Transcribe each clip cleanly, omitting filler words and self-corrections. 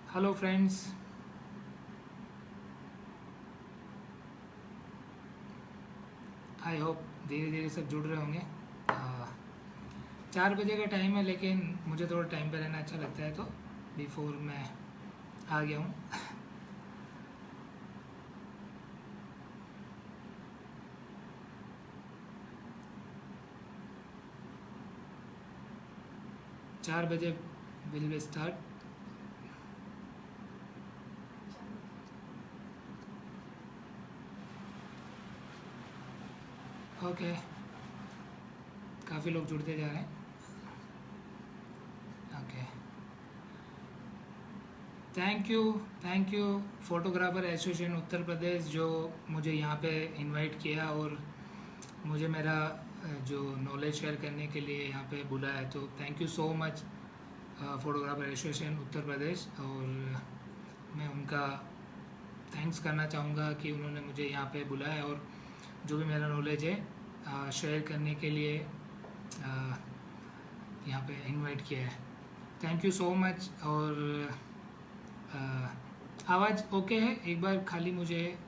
Hello friends. I hope धीरे धीरे सब जुड़ रहे होंगे। 4 बजे का टाइम है, लेकिन मुझे थोड़ा टाइम पे रहना अच्छा लगता है, तो बिफोर मैं आ गया हूँ। 4 बजे विल वी स्टार्ट। ओके, काफ़ी लोग जुड़ते जा रहे हैं। Okay, thank you photographer association Uttar Pradesh जो मुझे यहाँ पे इनवाइट किया और मुझे मेरा जो नॉलेज शेयर करने के लिए यहाँ पे बुलाया है। तो thank you so much photographer association Uttar Pradesh. और मैं उनका थैंक्स करना चाहूँगा कि उन्होंने मुझे यहाँ पे बुलाया और जो भी मेरा नॉलेज है शेयर करने के लिए यहाँ पे इनवाइट किया है। Thank you so much. और आवाज़ ओके है? एक बार खाली मुझे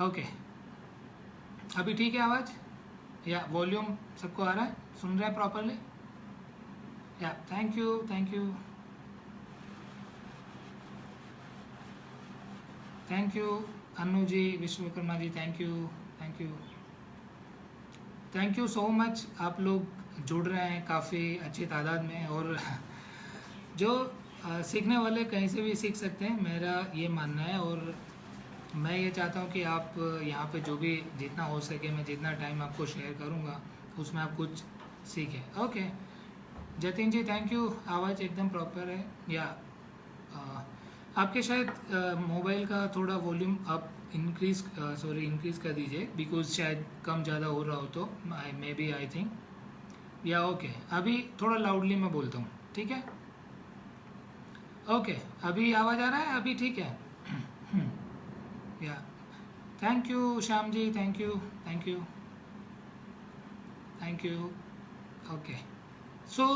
ओके, अभी ठीक है आवाज़? या वॉल्यूम सबको आ रहा है, सुन रहे हैं प्रॉपरली? या thank you thank you Anu ji, Vishwakarma ji, thank you thank you so much. आप लोग जुड़ रहे हैं काफ़ी अच्छी तादाद में, और जो सीखने वाले कहीं से भी सीख सकते हैं, मेरा ये मानना है। और मैं ये चाहता हूँ कि आप यहाँ पे जो भी जितना हो सके, मैं जितना टाइम आपको शेयर करूँगा उसमें आप कुछ सीखें। Okay Jatin ji, thank you. आवाज़ एकदम प्रॉपर है। या आपके शायद मोबाइल का थोड़ा वॉल्यूम आप इंक्रीज़ कर दीजिए, बिकॉज शायद कम ज़्यादा हो रहा हो तो मे बी आई थिंक। या ओके, अभी थोड़ा लाउडली मैं बोलता हूँ, ठीक है? ओके, अभी आवाज़ आ रहा है? अभी ठीक है? या thank you Shyam ji, thank you okay. So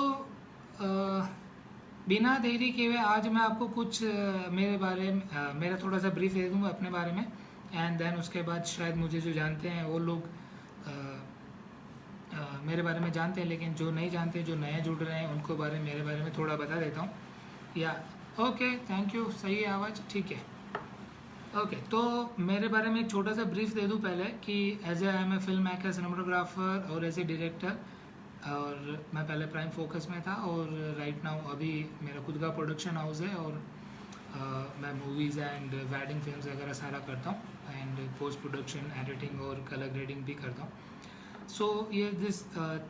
बिना देरी किए हुए आज मैं आपको कुछ मेरे बारे में मेरा थोड़ा सा ब्रीफ दे दूँगा अपने बारे में, एंड देन उसके बाद शायद मुझे जो जानते हैं वो लोग मेरे बारे में जानते हैं, लेकिन जो नहीं जानते, जो नए जुड़ रहे हैं, उनको मेरे बारे में थोड़ा बता देता हूँ। या ओके, थैंक यू, सही है आवाज़, ठीक है। ओके, तो मेरे बारे में एक छोटा सा ब्रीफ दे दूँ पहले कि as a I am a film maker, cinematographer और एज ए डायरेक्टर। और मैं पहले प्राइम फोकस में था, और राइट नाउ अभी मेरा खुद का प्रोडक्शन हाउस है, और मैं मूवीज़ एंड वेडिंग फिल्म्स वगैरह सारा करता हूँ, एंड पोस्ट प्रोडक्शन, एडिटिंग और कलर ग्रेडिंग भी करता हूँ। सो ये दिस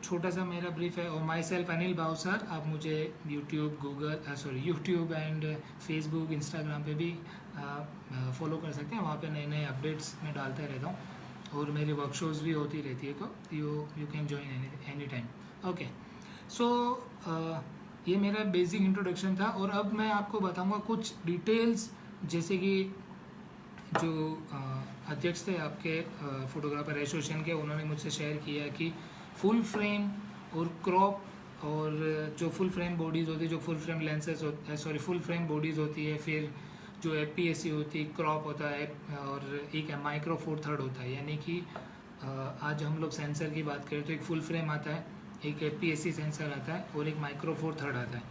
छोटा सा मेरा ब्रीफ है। और माई सेल्फ अनिल बावसर। आप मुझे यूट्यूब एंड फेसबुक, इंस्टाग्राम पे भी फॉलो कर सकते हैं। वहाँ पे नए नए अपडेट्स मैं डालता रहता हूँ, और मेरी वर्कशॉप्स भी होती रहती है, तो you can join any time. Okay, so ये मेरा बेसिक इंट्रोडक्शन था, और अब मैं आपको बताऊँगा कुछ डिटेल्स, जैसे कि जो अध्यक्ष थे आपके फोटोग्राफर एसोसिएशन के, उन्होंने मुझसे शेयर किया कि फुल फ्रेम और क्रॉप, और जो फुल फ्रेम बॉडीज़ होती है, जो full frame lenses full frame bodies होती है, फिर जो एपीएससी होती है, क्रॉप होता है, और एक माइक्रो फोर थर्ड होता है। यानी कि आज हम लोग सेंसर की बात करें तो एक फुल फ्रेम आता है, एक एपीएससी सेंसर आता है, और एक माइक्रो फोर थर्ड आता है,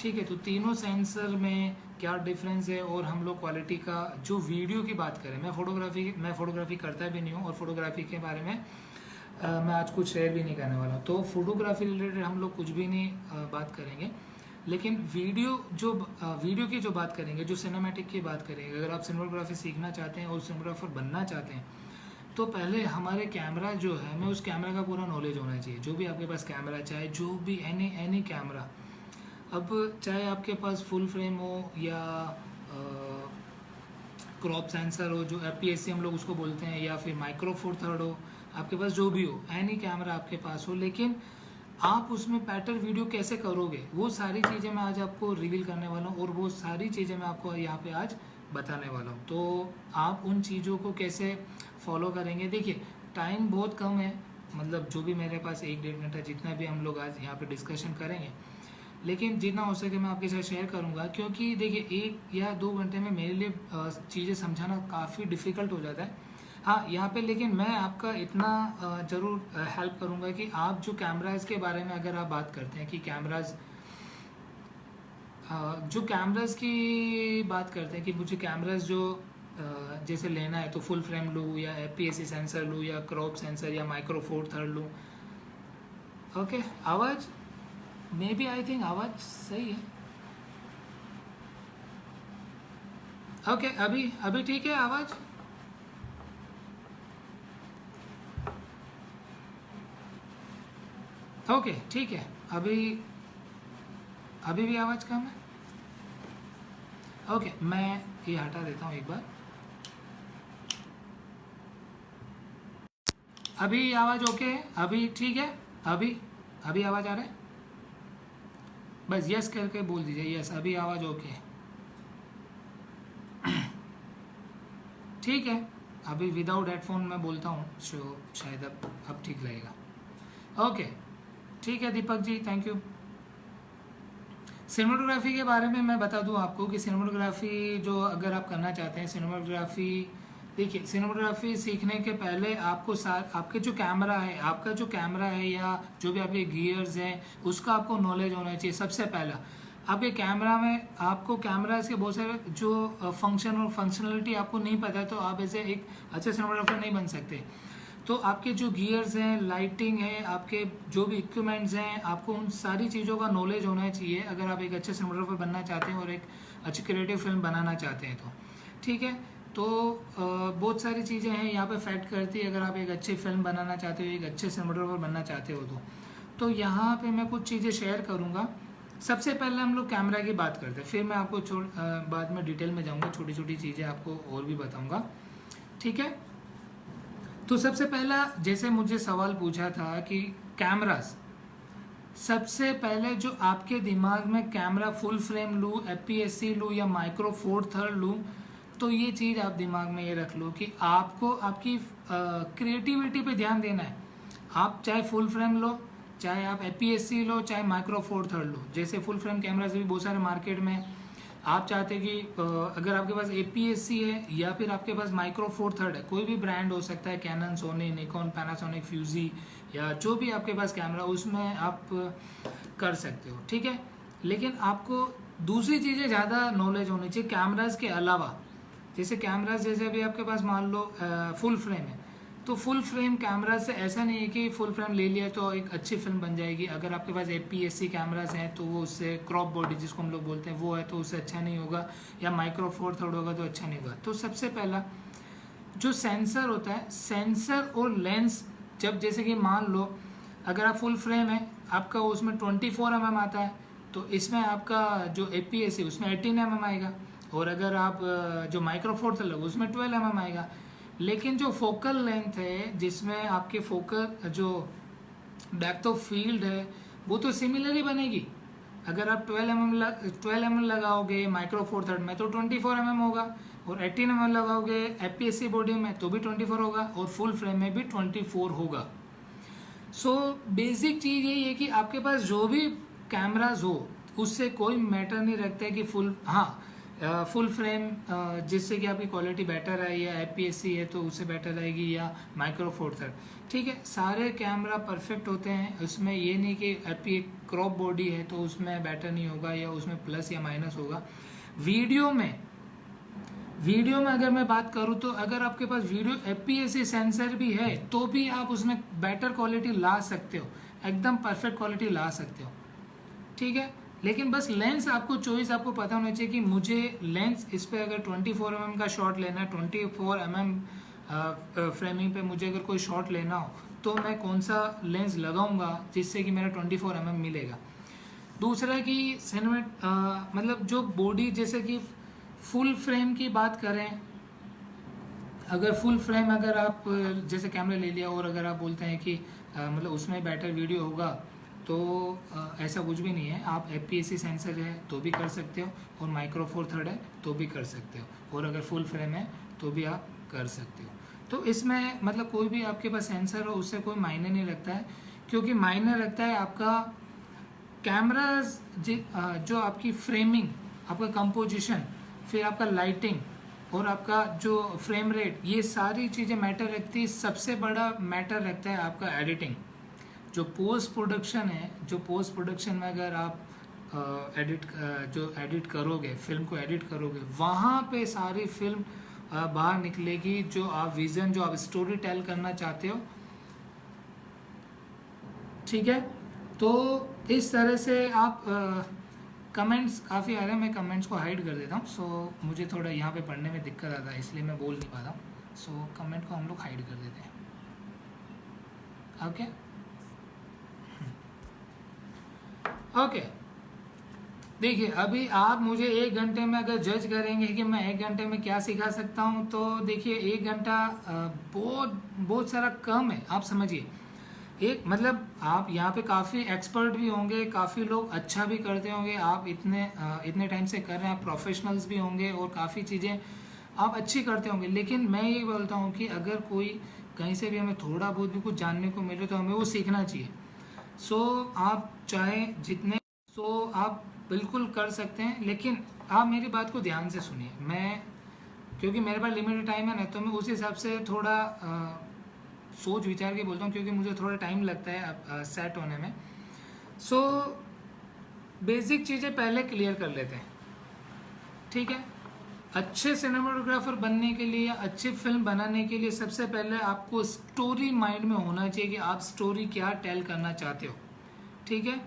ठीक है? तो तीनों सेंसर में क्या डिफरेंस है, और हम लोग क्वालिटी का जो वीडियो की बात करें, मैं फोटोग्राफी करता भी नहीं हूँ, और फोटोग्राफी के बारे में मैं आज कुछ शेयर भी नहीं करने वाला। तो फोटोग्राफी रिलेटेड हम लोग कुछ भी नहीं बात करेंगे, लेकिन वीडियो की जो बात करेंगे, जो सिनेमैटिक की बात करेंगे, अगर आप सिनेमाटोग्राफी सीखना चाहते हैं और सिनेमाटोग्राफर बनना चाहते हैं, तो पहले हमारे कैमरा जो है, हमें उस कैमरा का पूरा नॉलेज होना चाहिए। जो भी आपके पास कैमरा, चाहे जो भी एनी कैमरा, अब चाहे आपके पास फुल फ्रेम हो या क्रॉप सेंसर हो, जो एपीएससी हम लोग उसको बोलते हैं, या फिर माइक्रो फोर थर्ड हो, आपके पास जो भी हो, एनी कैमरा आपके पास हो, लेकिन आप उसमें पैटर्न वीडियो कैसे करोगे, वो सारी चीज़ें मैं आज आपको रिवील करने वाला हूँ, और वो सारी चीज़ें मैं आपको यहाँ पे आज बताने वाला हूँ। तो आप उन चीज़ों को कैसे फॉलो करेंगे? देखिए, टाइम बहुत कम है, मतलब जो भी मेरे पास 1-1.5 घंटा, जितना भी हम लोग आज यहाँ पे डिस्कशन करेंगे, लेकिन जितना हो सके मैं आपके साथ शेयर करूँगा, क्योंकि देखिए 1 या 2 घंटे में मेरे लिए चीज़ें समझाना काफ़ी डिफ़िकल्ट हो जाता है। हाँ, यहाँ पे लेकिन मैं आपका इतना ज़रूर हेल्प करूँगा कि आप जो कैमराज़ के बारे में अगर आप बात करते हैं कि कैमराज़ जो कैमराज़ की बात करते हैं कि मुझे कैमराज़ जो जैसे लेना है तो फुल फ्रेम लूँ या APS-C सेंसर लूँ या क्रॉप सेंसर या माइक्रो फोर थर्ड लूँ। ओके, आवाज़ मे बी आई थिंक आवाज़ सही है। ओके, अभी ठीक है आवाज़? ओके ठीक है, अभी भी आवाज़ कम है। ओके, मैं ये हटा देता हूँ एक बार। अभी आवाज़ ओके है? अभी ठीक है? अभी आवाज़ आ रहा है? बस यस करके बोल दीजिए, यस अभी आवाज़ ओके है। ठीक है, अभी विदाउट हेडफोन मैं बोलता हूँ, सो शायद अब ठीक लगेगा। ओके ठीक है Deepak ji, thank you. Cinematography के बारे में मैं बता दूं आपको कि सिनेमाटोग्राफी जो अगर आप करना चाहते हैं सिनेमाटोग्राफी, देखिए सिनेमाटोग्राफी सीखने के पहले आपको आपके जो कैमरा है, आपका जो कैमरा है या जो भी आपके गियर्स हैं उसका आपको नॉलेज होना चाहिए। सबसे पहला आपके कैमरा में, आपको कैमरा के बहुत सारे जो फंक्शन और फंक्शनलिटी आपको नहीं पता है तो आप ऐसे एक अच्छे सिनेमाटोग्राफर नहीं बन सकते। तो आपके जो गियर्स हैं, लाइटिंग है, आपके जो भी इक्विपमेंट्स हैं, आपको उन सारी चीज़ों का नॉलेज होना चाहिए अगर आप एक अच्छे सिनेमाटोग्राफर बनना चाहते हैं और एक अच्छी क्रिएटिव फिल्म बनाना चाहते हैं तो ठीक है। तो बहुत सारी चीज़ें हैं यहाँ पे फैक्ट करती है अगर आप एक अच्छी फिल्म बनाना चाहते हो, एक अच्छे सिनेमाटोग्राफर बनना चाहते हो तो यहाँ पे मैं कुछ चीज़ें शेयर करूँगा। सबसे पहले हम लोग कैमरा की बात करते हैं, फिर मैं आपको बाद में डिटेल में जाऊँगा, छोटी छोटी चीज़ें आपको और भी बताऊँगा, ठीक है। तो सबसे पहला जैसे मुझे सवाल पूछा था कि कैमरास, सबसे पहले जो आपके दिमाग में कैमरा फुल फ्रेम लूँ, APS-C लूँ या माइक्रो फोर थर्ड लूँ, तो ये चीज़ आप दिमाग में ये रख लो कि आपको आपकी क्रिएटिविटी पे ध्यान देना है। आप चाहे फुल फ्रेम लो, चाहे आप APS-C लो, चाहे माइक्रो फोर थर्ड लो। जैसे फुल फ्रेम कैमरा से भी बहुत सारे मार्केट में आप चाहते हैं कि अगर आपके पास APS-C है या फिर आपके पास माइक्रो फोर थर्ड है, कोई भी ब्रांड हो सकता है, Canon, Sony, Nikon, Panasonic, Fuji या जो भी आपके पास कैमरा उसमें आप कर सकते हो, ठीक है। लेकिन आपको दूसरी चीज़ें ज़्यादा नॉलेज होनी चाहिए कैमराज के अलावा। जैसे कैमराज जैसे अभी आपके पास मान लो फुल फ्रेम है, तो फुल फ्रेम कैमरा से ऐसा नहीं है कि फुल फ्रेम ले लिया तो एक अच्छी फिल्म बन जाएगी। अगर आपके पास APS-C कैमरास हैं तो वो उससे क्रॉप बॉडी जिसको हम लोग बोलते हैं वो है तो उससे अच्छा नहीं होगा, या माइक्रो फोर थर्ड होगा तो अच्छा नहीं होगा। तो सबसे पहला जो सेंसर होता है, सेंसर और लेंस, जब जैसे कि मान लो अगर आप फुल फ्रेम है आपका उसमें 24 mm आता है, तो इसमें आपका जो APS-C उसमें 18 mm आएगा, और अगर आप जो माइक्रो फोर थर्ड उसमें 12 mm आएगा। लेकिन जो फोकल लेंथ है, जिसमें आपके फोकल जो डेप्थ ऑफ फील्ड है वो तो सिमिलर ही बनेगी। अगर आप 12 mm लगाओगे माइक्रो फोर थर्ड में तो 24 mm होगा, और 18 mm लगाओगे APS-C बॉडी में तो भी 24 होगा, और फुल फ्रेम में भी 24 होगा। सो बेसिक चीज़ यही है कि आपके पास जो भी कैमराज हो उससे कोई मैटर नहीं रखता है कि फुल फ्रेम जिससे कि आपकी क्वालिटी बेटर है, या APS-C है तो उससे बेटर आएगी, या माइक्रो फोर थर्ड, ठीक है। सारे कैमरा परफेक्ट होते हैं, उसमें ये नहीं कि AP क्रॉप बॉडी है तो उसमें बेटर नहीं होगा या उसमें प्लस या माइनस होगा। वीडियो में अगर मैं बात करूँ तो अगर आपके पास वीडियो APS-C सेंसर भी है तो भी आप उसमें बेटर क्वालिटी ला सकते हो, एकदम परफेक्ट क्वालिटी ला सकते हो, ठीक है। लेकिन बस लेंस आपको चॉइस आपको पता होना चाहिए कि मुझे लेंस इस पर अगर 24 mm का शॉट लेना है, 24 mm फ्रेमिंग पे मुझे अगर कोई शॉट लेना हो तो मैं कौन सा लेंस लगाऊंगा जिससे कि मेरा 24 mm मिलेगा। दूसरा कि मतलब जो बॉडी, जैसे कि फुल फ्रेम की बात करें, अगर फुल फ्रेम अगर आप जैसे कैमरा ले लिया और अगर आप बोलते हैं कि मतलब उसमें बेटर वीडियो होगा, तो ऐसा कुछ भी नहीं है। आप APS-C सेंसर है तो भी कर सकते हो, और माइक्रो फोर थर्ड है तो भी कर सकते हो, और अगर फुल फ्रेम है तो भी आप कर सकते हो। तो इसमें मतलब कोई भी आपके पास सेंसर हो उससे कोई मायने नहीं रखता है, क्योंकि मायने रखता है आपका कैमराज जो आपकी फ्रेमिंग, आपका कंपोजिशन, फिर आपका लाइटिंग और आपका जो फ्रेम रेट, ये सारी चीज़ें मैटर रखती है। सबसे बड़ा मैटर रखता है आपका एडिटिंग। जो पोस्ट प्रोडक्शन है, जो पोस्ट प्रोडक्शन में अगर आप एडिट करोगे, फिल्म को एडिट करोगे, वहाँ पे सारी फिल्म बाहर निकलेगी, जो आप विज़न, जो आप स्टोरी टेल करना चाहते हो। ठीक है, तो इस तरह से आप कमेंट्स काफ़ी आ रहे हैं, मैं कमेंट्स को हाइड कर देता हूँ। सो मुझे थोड़ा यहाँ पे पढ़ने में दिक्कत आता है, इसलिए मैं बोल नहीं पाता हूँ। सो कमेंट को हम लोग हाइड कर देते हैं। ओके ओके, देखिए अभी आप मुझे 1 घंटे में अगर जज करेंगे कि मैं 1 घंटे में क्या सिखा सकता हूँ, तो देखिए 1 घंटा बहुत सारा कम है। आप समझिए, एक मतलब आप यहाँ पे काफ़ी एक्सपर्ट भी होंगे, काफ़ी लोग अच्छा भी करते होंगे, आप इतने टाइम से कर रहे हैं, आप प्रोफेशनल्स भी होंगे और काफ़ी चीज़ें आप अच्छी करते होंगे। लेकिन मैं ये बोलता हूँ कि अगर कोई कहीं से भी हमें थोड़ा बहुत भी कुछ जानने को मिले तो हमें वो सीखना चाहिए। आप चाहे जितने आप बिल्कुल कर सकते हैं, लेकिन आप मेरी बात को ध्यान से सुनिए। मैं, क्योंकि मेरे पास लिमिटेड टाइम है ना, तो मैं उस हिसाब से थोड़ा सोच विचार के बोलता हूँ, क्योंकि मुझे थोड़ा टाइम लगता है सेट होने में। बेसिक चीज़ें पहले क्लियर कर लेते हैं, ठीक है। अच्छे सिनेमाटोग्राफर बनने के लिए या अच्छी फिल्म बनाने के लिए सबसे पहले आपको स्टोरी माइंड में होना चाहिए कि आप स्टोरी क्या टेल करना चाहते हो, ठीक है।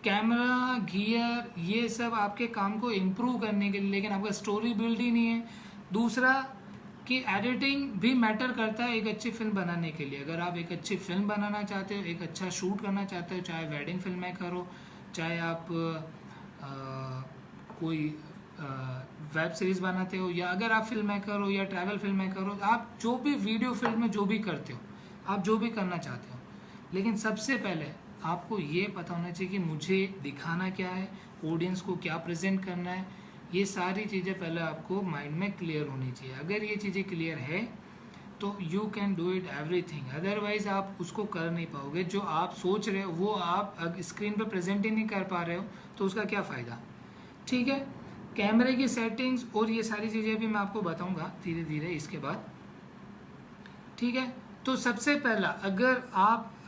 कैमरा, गियर, ये सब आपके काम को इम्प्रूव करने के लिए, लेकिन आपका स्टोरी बिल्ड ही नहीं है। दूसरा कि एडिटिंग भी मैटर करता है एक अच्छी फिल्म बनाने के लिए। अगर आप एक अच्छी फिल्म बनाना चाहते हो, एक अच्छा शूट करना चाहते हो, चाहे वेडिंग फिल्म मेकर हो, चाहे आप कोई वेब सीरीज़ बनाते हो, या अगर आप फिल्म मेकर हो या ट्रैवल फिल्म मेकर हो, आप जो भी वीडियो फिल्म में जो भी करते हो, आप जो भी करना चाहते हो, लेकिन सबसे पहले आपको ये पता होना चाहिए कि मुझे दिखाना क्या है, ऑडियंस को क्या प्रेजेंट करना है। ये सारी चीज़ें पहले आपको माइंड में क्लियर होनी चाहिए। अगर ये चीज़ें क्लियर है तो you can do it everything, otherwise आप उसको कर नहीं पाओगे। जो आप सोच रहे हो वो आप स्क्रीन पर प्रेजेंट ही नहीं कर पा रहे हो, तो उसका क्या फ़ायदा, ठीक है। कैमरे की सेटिंग्स और ये सारी चीज़ें भी मैं आपको बताऊंगा धीरे धीरे इसके बाद, ठीक है। तो सबसे पहला,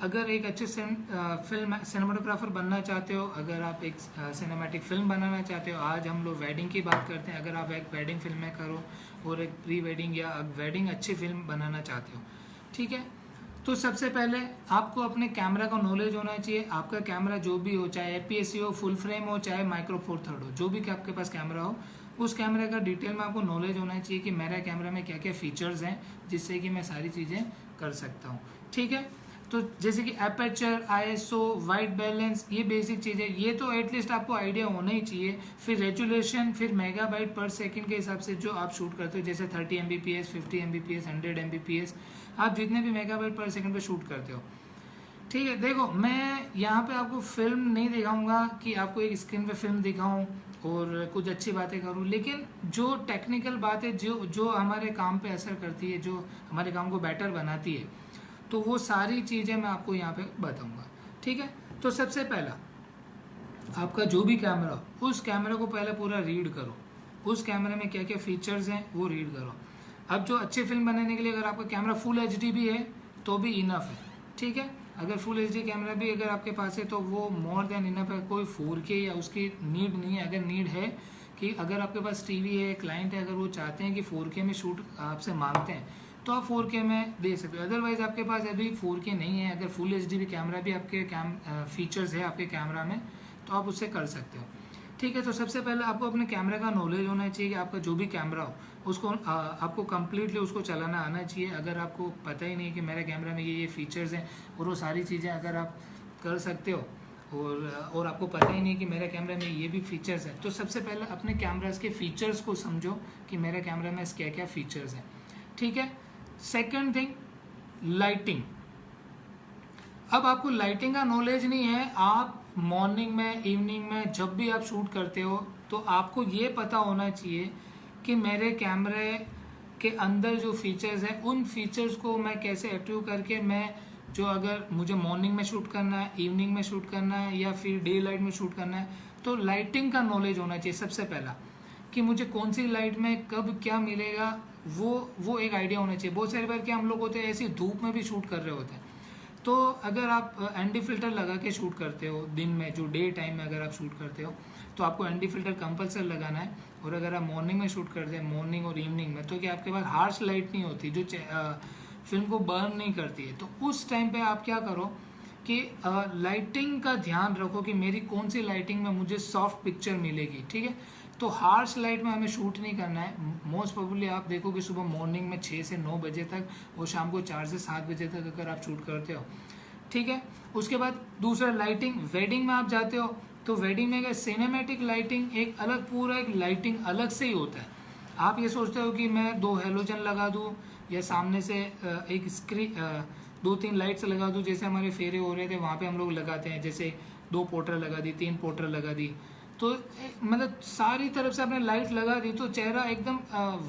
अगर एक अच्छे फिल्म सिनेमाटोग्राफर बनना चाहते हो, अगर आप एक सिनेमैटिक फिल्म बनाना चाहते हो, आज हम लोग वेडिंग की बात करते हैं। अगर आप एक वेडिंग फिल्म में करो और एक प्री वेडिंग या वेडिंग अच्छी फिल्म बनाना चाहते हो, ठीक है, तो सबसे पहले आपको अपने कैमरा का नॉलेज होना चाहिए। आपका कैमरा जो भी हो, चाहे APS-C हो, फुल फ्रेम हो, चाहे माइक्रो फोर थर्ड हो, जो भी आपके पास कैमरा हो, उस कैमरे का डिटेल में आपको नॉलेज होना चाहिए कि मेरा कैमरा में क्या क्या फीचर्स हैं, जिससे कि मैं सारी चीज़ें कर सकता हूँ, ठीक है। तो जैसे कि एपर्चर, ISO, वाइट बैलेंस, ये बेसिक चीज़ें, ये तो एटलीस्ट आपको आइडिया होना ही चाहिए। फिर रेजुलेशन, फिर मेगाबाइट पर सेकंड के हिसाब से जो आप शूट करते हो, जैसे 30 Mbps, 50 Mbps, 100 Mbps, आप जितने भी मेगाबाइट पर सेकंड पे शूट करते हो, ठीक है। देखो, मैं यहाँ पे आपको फिल्म नहीं दिखाऊंगा कि आपको एक स्क्रीन पे फिल्म दिखाऊं और कुछ अच्छी बातें करूं, लेकिन जो टेक्निकल बात है, जो हमारे काम पे असर करती है, जो हमारे काम को बेटर बनाती है, तो वो सारी चीज़ें मैं आपको यहाँ पे बताऊंगा, ठीक है। तो सबसे पहला, आपका जो भी कैमरा हो, उस कैमरा को पहले पूरा रीड करो। उस कैमरे में क्या क्या फीचर्स हैं वो रीड करो। अब जो अच्छी फिल्म बनाने के लिए अगर आपका कैमरा फुल HD भी है तो भी इनफ है, ठीक है। अगर फुल HD कैमरा भी अगर आपके पास है तो वो मोर देन इनफ है। कोई 4K या उसकी नीड नहीं है। अगर नीड है कि अगर आपके पास टीवी है, क्लाइंट है, अगर वो चाहते हैं कि 4K में शूट आपसे मांगते हैं, तो आप 4K में दे सकते हो। अदरवाइज आपके पास अभी 4K नहीं है, अगर फुल HD भी कैमरा भी आपके फीचर्स है आपके कैमरा में, तो आप उससे कर सकते हो, ठीक है। तो सबसे पहले आपको अपने कैमरे का नॉलेज होना चाहिए कि आपका जो भी कैमरा हो उसको आपको कम्प्लीटली उसको चलाना आना चाहिए। अगर आपको पता ही नहीं कि मेरे कैमरा में ये फीचर्स हैं और वो सारी चीज़ें अगर आप कर सकते हो और आपको पता ही नहीं कि मेरे कैमरे में ये भी फीचर्स हैं, तो सबसे पहले अपने कैमरास के फीचर्स को समझो कि मेरे कैमरे में क्या क्या फीचर्स हैं, ठीक है। Second thing, lighting. अब आपको लाइटिंग का नॉलेज नहीं है, आप मॉर्निंग में, इवनिंग में, जब भी आप शूट करते हो, तो आपको ये पता होना चाहिए कि मेरे कैमरे के अंदर जो फीचर्स हैं, उन फीचर्स को मैं कैसे अट्रीव करके मैं जो अगर मुझे मॉर्निंग में शूट करना है, इवनिंग में शूट करना है या फिर डे लाइट में शूट करना है, तो लाइटिंग का नॉलेज होना चाहिए सबसे पहला, कि मुझे कौन सी लाइट में कब क्या मिलेगा, वो एक आइडिया होना चाहिए। बहुत सारी बार क्या हम लोग होते हैं ऐसी धूप में भी शूट कर रहे होते हैं, तो अगर आप एनडी फिल्टर लगा के शूट करते हो दिन में, जो डे टाइम में अगर आप शूट करते हो तो आपको एनडी फिल्टर कंपलसरी लगाना है। और अगर आप मॉर्निंग में शूट करते हैं, मॉर्निंग और इवनिंग में, तो कि आपके पास हार्श लाइट नहीं होती जो फिल्म को बर्न नहीं करती है, तो उस टाइम पे आप क्या करो कि लाइटिंग का ध्यान रखो कि मेरी कौन सी लाइटिंग में मुझे सॉफ्ट पिक्चर मिलेगी, ठीक है। तो हार्श लाइट में हमें शूट नहीं करना है। मोस्ट प्रोबेबली आप देखो कि सुबह मॉर्निंग में 6 से 9 बजे तक और शाम को 4 से 7 बजे तक अगर आप शूट करते हो, ठीक है। उसके बाद दूसरा लाइटिंग, वेडिंग में आप जाते हो तो वेडिंग में सिनेमैटिक लाइटिंग एक अलग, पूरा एक लाइटिंग अलग से ही होता है। आप ये सोचते हो कि मैं 2 हेलोजन लगा दूँ या सामने से एक स्क्रीन 2-3 लाइट्स लगा दूँ, जैसे हमारे फेरे हो रहे थे वहाँ पे हम लोग लगाते हैं, जैसे 2 पोर्टर लगा दी, 3 पोर्टर लगा दी, तो मतलब सारी तरफ से आपने लाइट लगा दी तो चेहरा एकदम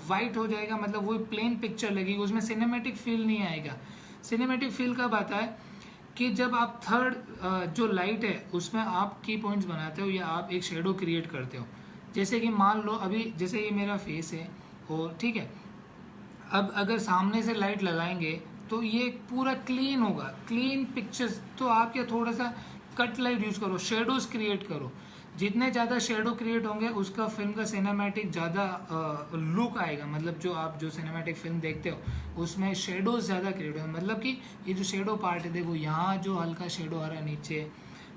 वाइट हो जाएगा, मतलब वो प्लेन पिक्चर लगेगी, उसमें सिनेमैटिक फील नहीं आएगा। सिनेमैटिक फील कब आता है कि जब आप थर्ड जो लाइट है उसमें आप की पॉइंट्स बनाते हो या आप एक शेडो क्रिएट करते हो। जैसे कि मान लो अभी जैसे ये मेरा फेस है और ठीक है, अब अगर सामने से लाइट लगाएंगे तो ये पूरा क्लीन होगा, क्लीन पिक्चर्स। तो आप क्या थोड़ा सा कट लाइट यूज़ करो, शेडोज क्रिएट करो। जितने ज़्यादा शेडो क्रिएट होंगे उसका फिल्म का सिनेमैटिक ज़्यादा लुक आएगा। मतलब जो आप जो सिनेमैटिक फिल्म देखते हो उसमें शेडोज ज़्यादा क्रिएट होंगे। मतलब कि ये जो शेडो पार्ट है, देखो यहाँ जो हल्का शेडो आ रहा है नीचे,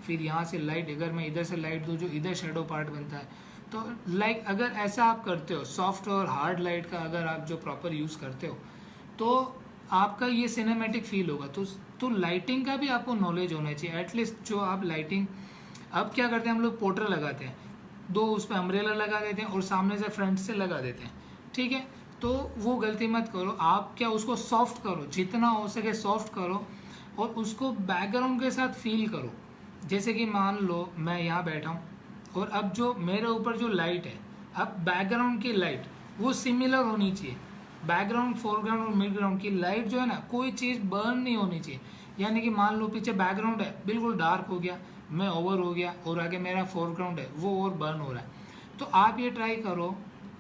फिर यहाँ से लाइट, अगर मैं इधर से लाइट दूँ जो इधर शेडो पार्ट बनता है, तो लाइक अगर ऐसा आप करते हो, सॉफ्ट और हार्ड लाइट का अगर आप जो प्रॉपर यूज़ करते हो तो आपका ये सिनेमैटिक फील होगा। तो लाइटिंग का भी आपको नॉलेज होना चाहिए एटलीस्ट। जो आप लाइटिंग, अब क्या करते हैं हम लोग पोर्टर लगाते हैं, 2 उस पर अम्ब्रेला लगा देते हैं और सामने से फ्रंट से लगा देते हैं, ठीक है। तो वो गलती मत करो। आप क्या उसको सॉफ्ट करो, जितना हो सके सॉफ्ट करो और उसको बैकग्राउंड के साथ फील करो। जैसे कि मान लो मैं यहाँ बैठा हूँ और अब जो मेरे ऊपर जो लाइट है, अब बैकग्राउंड की लाइट वो सिमिलर होनी चाहिए। बैकग्राउंड, फोरग्राउंड और मिड ग्राउंड की लाइट जो है ना, कोई चीज़ बर्न नहीं होनी चाहिए। यानी कि मान लो पीछे बैकग्राउंड है बिल्कुल डार्क हो गया, मैं ओवर हो गया और आगे मेरा फोरग्राउंड है वो और बर्न हो रहा है। तो आप ये ट्राई करो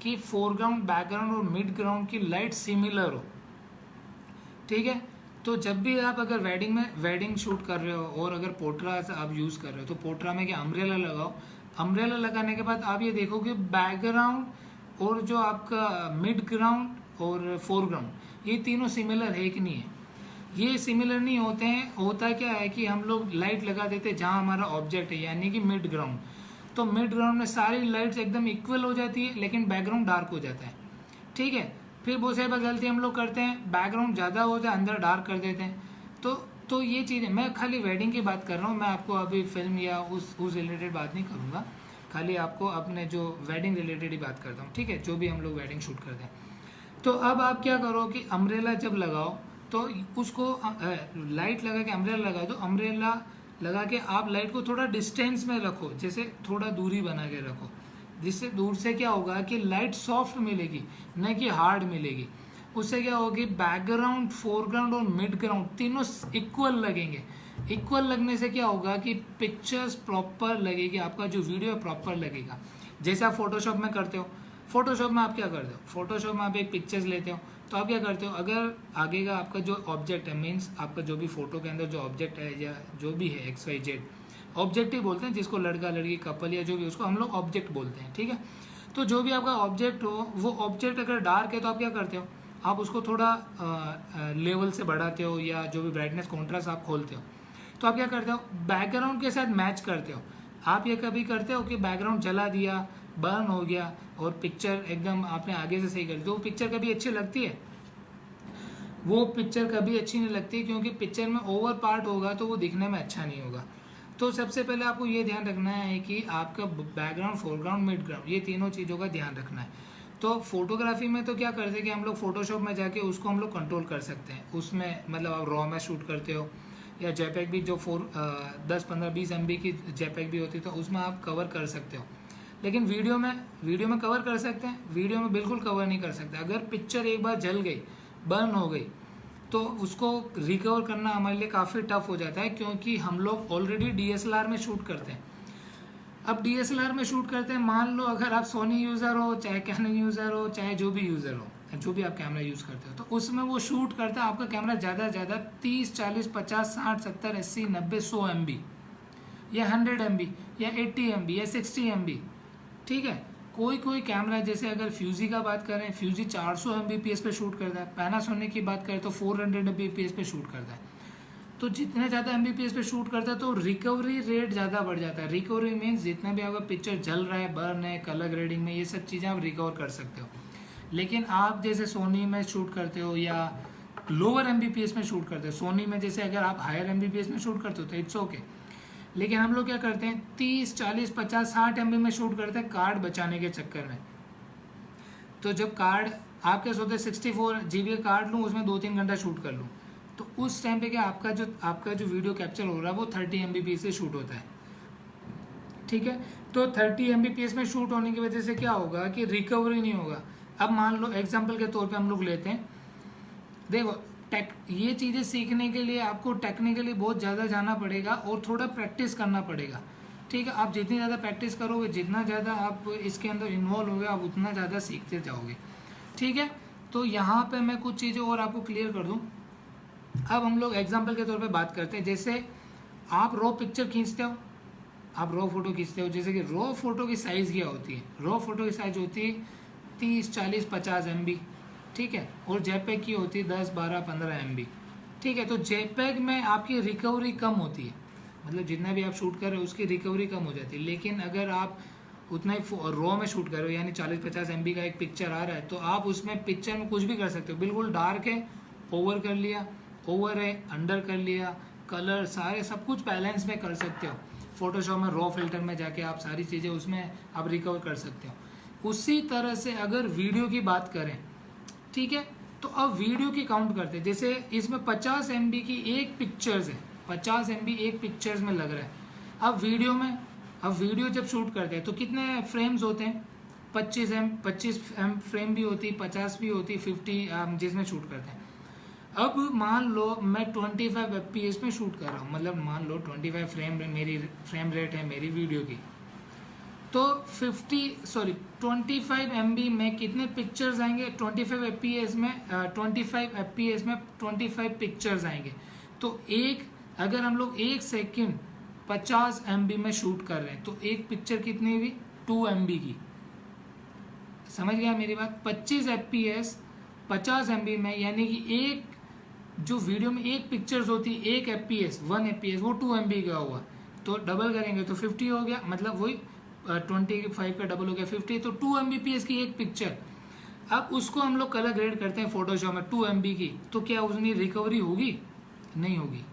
कि फोरग्राउंड, बैकग्राउंड और मिड ग्राउंड की लाइट सिमिलर हो, ठीक है। तो जब भी आप अगर वेडिंग शूट कर रहे हो और अगर पोर्ट्रा आप यूज़ कर रहे हो तो पोर्ट्रा में क्या अम्ब्रेला लगाओ। अम्ब्रेला लगाने के बाद आप ये देखो कि बैकग्राउंड और जो आपका मिड ग्राउंड और फोरग्राउंड ये तीनों सिमिलर है कि नहीं है। ये सिमिलर नहीं होते हैं। होता क्या है कि हम लोग लाइट लगा देते हैं जहाँ हमारा ऑब्जेक्ट है, यानी कि मिड ग्राउंड। तो मिड ग्राउंड में सारी लाइट्स एकदम इक्वल हो जाती है लेकिन बैकग्राउंड डार्क हो जाता है, ठीक है। फिर बहुत सारी बार गलती हम लोग करते हैं, बैकग्राउंड ज़्यादा होता है अंदर डार्क कर देते हैं। तो ये चीज़ें, मैं खाली वेडिंग की बात कर रहा हूँ, मैं आपको अभी फिल्म या उस रिलेटेड बात नहीं करूँगा, खाली आपको अपने जो वेडिंग रिलेटेड ही बात करता हूँ, ठीक है, जो भी हम लोग वेडिंग शूट करते हैं। तो अब आप क्या करो कि अम्ब्रेला जब लगाओ तो उसको लाइट लगा के अम्ब्रेला लगा दो। अम्ब्रेला लगा के आप लाइट को थोड़ा डिस्टेंस में रखो, जैसे थोड़ा दूरी बना के रखो, जिससे दूर से क्या होगा कि लाइट सॉफ्ट मिलेगी न कि हार्ड मिलेगी। उससे क्या होगी, बैकग्राउंड, फोरग्राउंड और मिड ग्राउंड तीनों इक्वल लगेंगे। इक्वल लगने से क्या होगा कि पिक्चर्स प्रॉपर लगेगी, आपका जो वीडियो है प्रॉपर लगेगा। जैसे आप फोटोशॉप में करते हो, फोटोशॉप में आप क्या करते हो, फोटोशॉप में आप एक पिक्चर्स लेते हो तो आप क्या करते हो, अगर आगे का आपका जो ऑब्जेक्ट है, मीन्स आपका जो भी फोटो के अंदर जो ऑब्जेक्ट है या जो भी है XYZ, ऑब्जेक्ट ही बोलते हैं जिसको, लड़का लड़की कपल या जो भी, उसको हम लोग ऑब्जेक्ट बोलते हैं, ठीक है। तो जो भी आपका ऑब्जेक्ट हो, वो ऑब्जेक्ट अगर डार्क है तो आप क्या करते हो, आप उसको थोड़ा लेवल से बढ़ाते हो या जो भी ब्राइटनेस कॉन्ट्रास्ट आप खोलते हो। तो आप क्या करते हो, बैकग्राउंड के साथ मैच करते हो। आप ये कभी करते हो कि बैकग्राउंड जला दिया, बर्न हो गया और पिक्चर एकदम आपने आगे से सही कर दी, तो वो पिक्चर कभी अच्छी लगती है? वो पिक्चर कभी अच्छी नहीं लगती, क्योंकि पिक्चर में ओवर पार्ट होगा तो वो दिखने में अच्छा नहीं होगा। तो सबसे पहले आपको ये ध्यान रखना है कि आपका बैकग्राउंड, फोरग्राउंड, मिड ग्राउंड, ये तीनों चीज़ों का ध्यान रखना है। तो फोटोग्राफी में तो क्या करते हैं कि हम लोग फोटोशॉप में जाके उसको हम लोग कंट्रोल कर सकते हैं। उसमें मतलब आप रॉ में शूट करते हो या जेपैग भी, जो 10, 15, 20 MB की जेपैग भी होती है तो उसमें आप कवर कर सकते हो। लेकिन वीडियो में कवर कर सकते हैं, वीडियो में बिल्कुल कवर नहीं कर सकते। अगर पिक्चर एक बार जल गई, बर्न हो गई, तो उसको रिकवर करना हमारे लिए काफ़ी टफ हो जाता है, क्योंकि हम लोग ऑलरेडी DSLR में शूट करते हैं। अब DSLR में शूट करते हैं, मान लो अगर आप सोनी यूज़र हो, चाहे कैनन यूज़र हो, चाहे जो भी यूज़र हो, जो भी आप कैमरा यूज़ करते हो, तो उसमें वो शूट करता है आपका कैमरा ज़्यादा से ज़्यादा 30, 40, 50, 60, 70, 80, 90, 100 MB या 100 MB या 80 MB या 60 MB, ठीक है। कोई कैमरा, जैसे अगर फ्यूजी का बात करें, फ्यूजी 400 Mbps पे शूट करता है, पैनासोनिक की बात करें तो 400 Mbps पे शूट करता है। तो जितने ज़्यादा Mbps पे शूट करता है तो रिकवरी रेट ज़्यादा बढ़ जाता है। रिकवरी मीन्स जितना भी आपका पिक्चर जल रहा है, बर्न है, कलर ग्रेडिंग में, ये सब चीज़ें आप रिकवर कर सकते हो। लेकिन आप जैसे सोनी में शूट करते हो या लोअर Mbps में शूट करते हो, सोनी में जैसे अगर आप हायर Mbps में शूट करते हो तो इट्स ओके। लेकिन हम लोग क्या करते हैं, 30, 40, 50, 60 MB में शूट करते हैं कार्ड बचाने के चक्कर में। तो जब कार्ड आप क्या सोचते हैं 64 GB का कार्ड लूँ, उसमें 2-3 घंटा शूट कर लूँ, तो उस टाइम पे क्या आपका जो वीडियो कैप्चर हो रहा है वो 30 Mbps से शूट होता है, ठीक है। तो 30 Mbps में शूट होने की वजह से क्या होगा कि रिकवरी नहीं होगा। अब मान लो एग्जाम्पल के तौर पे हम लोग लेते हैं, देखो ये चीज़ें सीखने के लिए आपको टेक्निकली बहुत ज़्यादा जाना पड़ेगा और थोड़ा प्रैक्टिस करना पड़ेगा, ठीक है। आप जितनी ज़्यादा प्रैक्टिस करोगे, जितना ज़्यादा आप इसके अंदर इन्वॉल्व होगे, आप उतना ज़्यादा सीखते जाओगे, ठीक है। तो यहाँ पे मैं कुछ चीज़ें और आपको क्लियर कर दूँ। अब हम लोग एग्जाम्पल के तौर पे बात करते हैं, जैसे आप रॉ पिक्चर खींचते हो, आप रॉ फोटो खींचते हो, जैसे कि रॉ फोटो की साइज़ क्या होती है, रॉ फोटो की साइज़ होती है 30, 40, 50 MB, ठीक है। और जेपेग की होती है 10, 12, 15 MB, ठीक है। तो जेपेग में आपकी रिकवरी कम होती है, मतलब जितना भी आप शूट कर रहे हो उसकी रिकवरी कम हो जाती है। लेकिन अगर आप उतना ही रॉ में शूट कर रहे हो, यानी 40-50 MB का एक पिक्चर आ रहा है, तो आप उसमें पिक्चर में कुछ भी कर सकते हो। बिल्कुल डार्क है, ओवर कर लिया, ओवर है, अंडर कर लिया, कलर सारे सब कुछ बैलेंस में कर सकते हो। फोटोशॉप में रॉ फिल्टर में जाके आप सारी चीज़ें उसमें आप रिकवर कर सकते हो। उसी तरह से अगर वीडियो की बात करें, ठीक है, तो अब वीडियो की काउंट करते हैं। जैसे इसमें 50 MB की एक पिक्चर्स है, 50 MB एक पिक्चर्स में लग रहा है। अब वीडियो जब शूट करते हैं तो कितने फ्रेम्स होते हैं, 25 फ्रेम भी होती, 50 भी होती, 50 जिसमें शूट करते हैं। अब मान लो मैं 25 FPS में शूट कर रहा हूँ, मतलब मान लो 25 मेरी फ्रेम रेट है मेरी वीडियो की, तो 25 MB में कितने पिक्चर्स आएंगे, 25 FPS में 25 पिक्चर्स आएंगे। तो अगर हम लोग 1 सेकेंड 50 MB में शूट कर रहे हैं तो एक पिक्चर कितनी हुई, 2 MB की। समझ गया मेरी बात। 25 FPS 50 MB में, यानी कि एक जो वीडियो में एक पिक्चर्स होती है, 1 FPS वो 2 MB का हुआ, तो डबल करेंगे तो 50 हो गया, मतलब वही 25 का डबल हो गया 50, तो 2 Mbps की एक पिक्चर। अब उसको हम लोग कलर ग्रेड करते हैं फोटोशॉप में 2 MB की, तो क्या उसमें रिकवरी होगी, नहीं होगी,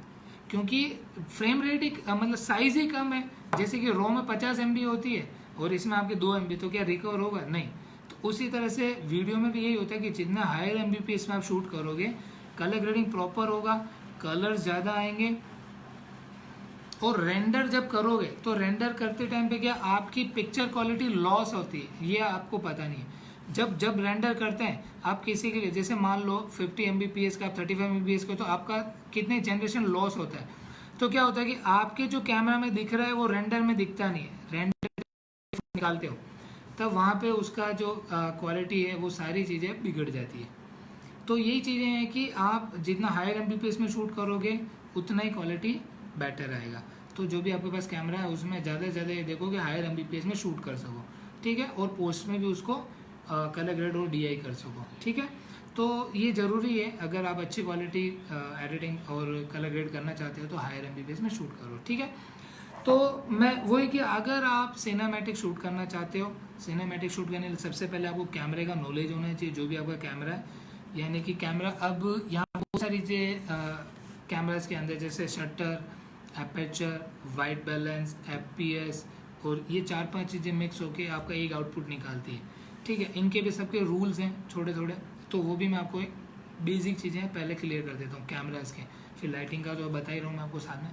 क्योंकि फ्रेम रेट मतलब साइज ही कम है। जैसे कि रॉ में 50 MB होती है और इसमें आपके 2 MB, तो क्या रिकवर होगा, नहीं। तो उसी तरह से वीडियो में भी यही होता है कि जितना हायर Mbps में आप शूट करोगे, कलर ग्रेडिंग प्रॉपर होगा, कलर्स ज़्यादा आएंगे। और रेंडर जब करोगे तो रेंडर करते टाइम पे क्या आपकी पिक्चर क्वालिटी लॉस होती है, ये आपको पता नहीं है। जब रेंडर करते हैं आप किसी के लिए, जैसे मान लो 50 Mbps का, 35 Mbps का, तो आपका कितने जनरेशन लॉस होता है। तो क्या होता है कि आपके जो कैमरा में दिख रहा है वो रेंडर में दिखता नहीं है। रेंडर निकालते हो तब वहाँ पे उसका जो क्वालिटी है वो सारी चीज़ें बिगड़ जाती है। तो यही चीज़ें हैं कि आप जितना हायर Mbps में शूट करोगे उतना ही क्वालिटी बेटर आएगा। तो जो भी आपके पास कैमरा है उसमें ज़्यादा से ज़्यादा ये देखो कि हायर Mbps में शूट कर सको, ठीक है, और पोस्ट में भी उसको कलर ग्रेड और DI कर सको, ठीक है। तो ये ज़रूरी है, अगर आप अच्छी क्वालिटी एडिटिंग और कलर ग्रेड करना चाहते हो तो हायर Mbps में शूट करो, ठीक है। तो मैं वही कि अगर आप सिनेमैटिक शूट करना चाहते हो, सिनेमैटिक शूट करने के लिए सबसे पहले आपको कैमरे का नॉलेज होना चाहिए, जो भी आपका कैमरा है, यानी कि कैमरा। अब यहाँ बहुत सारी चीज़ें कैमरास के अंदर, जैसे shutter, aperture, white balance, FPS, और ये 4-5 चीज़ें मिक्स होके आपका एक आउटपुट निकालती है, ठीक है। इनके भी सबके रूल्स हैं छोटे छोटे, तो वो भी मैं आपको एक बेसिक चीज़ें पहले क्लियर कर देता हूँ कैमरास के, फिर लाइटिंग का जो बता ही रहा हूँ मैं आपको साथ में।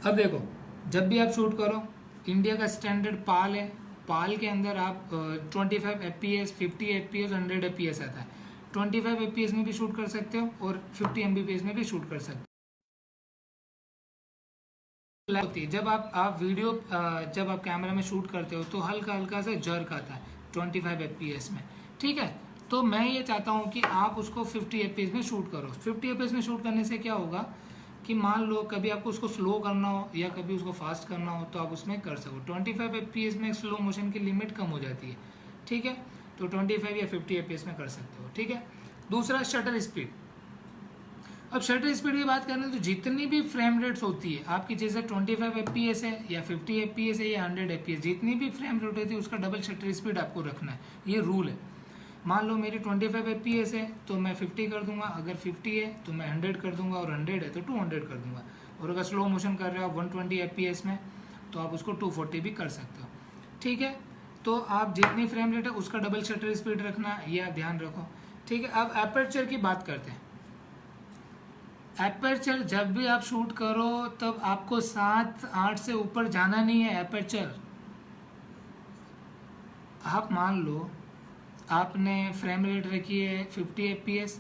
अब देखो, जब भी आप शूट करो, इंडिया का स्टैंडर्ड पाल है, पाल के अंदर आप 25 FPS, 50 FPS, 100 FPS आता है। 25 FPS में भी शूट कर सकते हो और 50 Mbps में भी शूट कर सकते हो। होती है जब आप वीडियो जब आप कैमरा में शूट करते हो तो हल्का हल्का सा जर्क आता है 25 FPS में, ठीक है। तो मैं ये चाहता हूँ कि आप उसको 50 FPS में शूट करो। 50 FPS में शूट करने से क्या होगा कि मान लो कभी आपको उसको स्लो करना हो या कभी उसको फास्ट करना हो तो आप उसमें कर सको। 25 FPS में स्लो मोशन की लिमिट कम हो जाती है, ठीक है। तो 25 या 50 FPS में कर सकते हो, ठीक है। दूसरा शटर स्पीड। अब शटर स्पीड की बात करें तो जितनी भी फ्रेम रेट्स होती है आपकी, जैसे 25 FPS है या 50 FPS है या 100 FPS, जितनी भी फ्रेम रेट होती है उसका डबल शटर स्पीड आपको रखना है, ये रूल है। मान लो मेरी 25 FPS है तो मैं 50 कर दूंगा, अगर 50 है तो मैं 100 कर दूंगा, और 100 है तो 200 कर दूंगा। और अगर स्लो मोशन कर रहे हो आप 120 FPS में तो आप उसको 240 भी कर सकते हो, ठीक है। तो आप जितनी फ्रेम रेट है उसका डबल शटर स्पीड रखना, ये आप ध्यान रखो, ठीक है। अब एपर्चर की बात करते हैं। एपर्चर जब भी आप शूट करो तब आपको 7-8 से ऊपर जाना नहीं है एपर्चर। आप मान लो आपने फ्रेम रेट रखी है 50 FPS,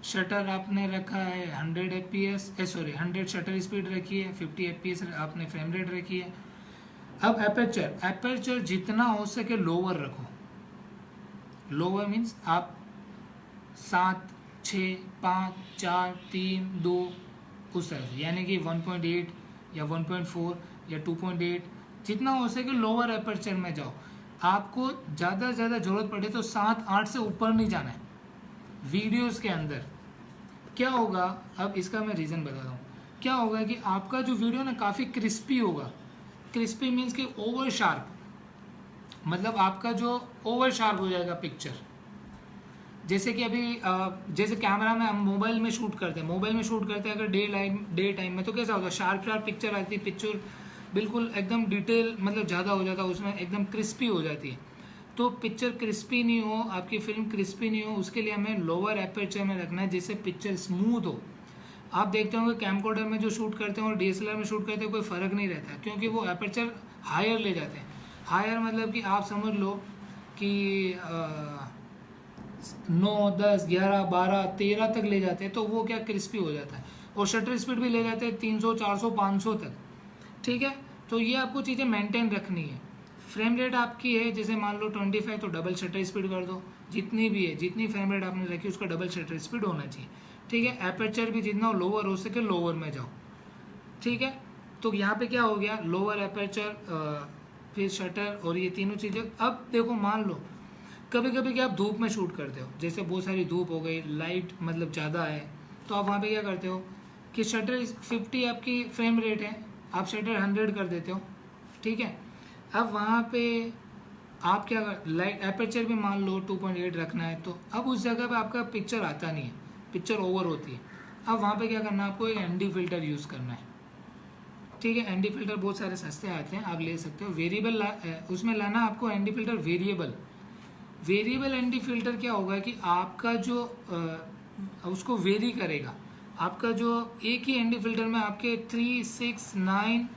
शटर आपने रखा है 100 FPS, 100 शटर स्पीड रखी है, 50 FPS आपने फ्रेम रेट रखी है। अब एपर्चर जितना हो सके लोअर रखो। लोअर मीन्स आप 7, 6, 5, 4, 3, 2 उस तरह से, यानी कि 1.8 या 1.4 या 2.8 जितना हो सके लोअर एपर्चर में जाओ। आपको ज़्यादा से ज़्यादा ज़रूरत पड़े तो 7-8 से ऊपर नहीं जाना है वीडियोस के अंदर। क्या होगा, अब इसका मैं रीज़न बताता हूँ। क्या होगा कि आपका जो वीडियो ना काफ़ी क्रिस्पी होगा। क्रिस्पी मीन्स कि ओवर शार्प, मतलब आपका जो ओवर शार्प हो जाएगा पिक्चर। जैसे कि अभी जैसे कैमरा में हम मोबाइल में शूट करते हैं अगर डे टाइम में तो कैसा होता है, शार्प पिक्चर आती है, पिक्चर बिल्कुल एकदम डिटेल मतलब ज़्यादा हो जाता है, उसमें एकदम क्रिस्पी हो जाती है। तो पिक्चर क्रिस्पी नहीं हो, आपकी फिल्म क्रिस्पी नहीं हो, उसके लिए हमें लोअर एपर्चर में रखना है जिससे पिक्चर स्मूथ हो। आप देखते होंगे कैमकोडर में जो शूट करते हैं और DSLR में शूट करते हैं कोई फ़र्क नहीं रहता, क्योंकि वो एपर्चर हायर ले जाते हैं। हायर मतलब कि आप समझ लो कि 9, 10, 11, 12, 13 तक ले जाते हैं, तो वो क्या क्रिस्पी हो जाता है। और शटर स्पीड भी ले जाते हैं 300, 400, 500 तक, ठीक है। तो ये आपको चीज़ें मेंटेन रखनी है। फ्रेम रेट आपकी है जैसे मान लो 25 तो डबल शटर स्पीड कर दो, जितनी भी है जितनी फ्रेम रेट आपने रखी उसका डबल शटर स्पीड होना चाहिए, ठीक है। एपर्चर भी जितना लोअर हो सके लोअर में जाओ, ठीक है। तो यहाँ पे क्या हो गया, लोअर एपर्चर फिर शटर और ये तीनों चीज़ें। अब देखो मान लो कभी कभी क्या आप धूप में शूट करते हो, जैसे बहुत सारी धूप हो गई, लाइट मतलब ज़्यादा है, तो आप वहाँ पे क्या करते हो कि शटर 50 आपकी फ्रेम रेट है, आप शटर 100 कर देते हो, ठीक है। अब वहाँ पे आप क्या कर, लाइट एपर्चर भी मान लो 2.8 रखना है, तो अब उस जगह पे आपका पिक्चर आता नहीं है, पिक्चर ओवर होती है। अब वहाँ पे क्या करना है, आपको एक ND फिल्टर यूज़ करना है, ठीक है। ND फिल्टर बहुत सारे सस्ते आते हैं, आप ले सकते हो। वेरिएबल उसमें लाना आपको ND filter variable ND filter क्या होगा कि आपका जो उसको वेरी करेगा, आपका जो एक ही ND फिल्टर में आपके 3, 6, 9,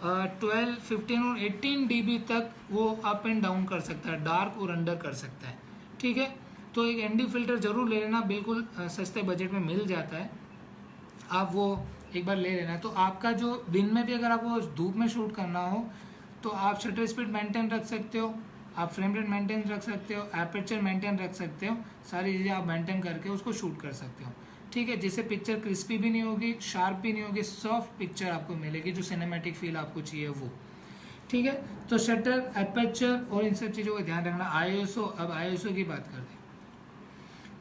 12, 15 और 18 dB तक वो अप एंड डाउन कर सकता है, डार्क और अंडर कर सकता है, ठीक है। तो एक ND फिल्टर ज़रूर ले लेना, बिल्कुल सस्ते बजट में मिल जाता है, आप वो एक बार ले लेना। तो आपका जो दिन में भी अगर आपको धूप में शूट करना हो तो आप शटर स्पीड मेंटेन रख सकते हो, आप फ्रेम रेट मेंटेन रख सकते हो, एपर्चर मेंटेन रख सकते हो, सारी चीज़ें आप मेंटेन करके उसको शूट कर सकते हो, ठीक है। जिससे पिक्चर क्रिस्पी भी नहीं होगी, शार्प भी नहीं होगी, सॉफ्ट पिक्चर आपको मिलेगी, जो सिनेमैटिक फील आपको चाहिए वो, ठीक है। तो शटर, एपर्चर और इन सब चीज़ों का ध्यान रखना। ISO, अब ISO की बात करते हैं,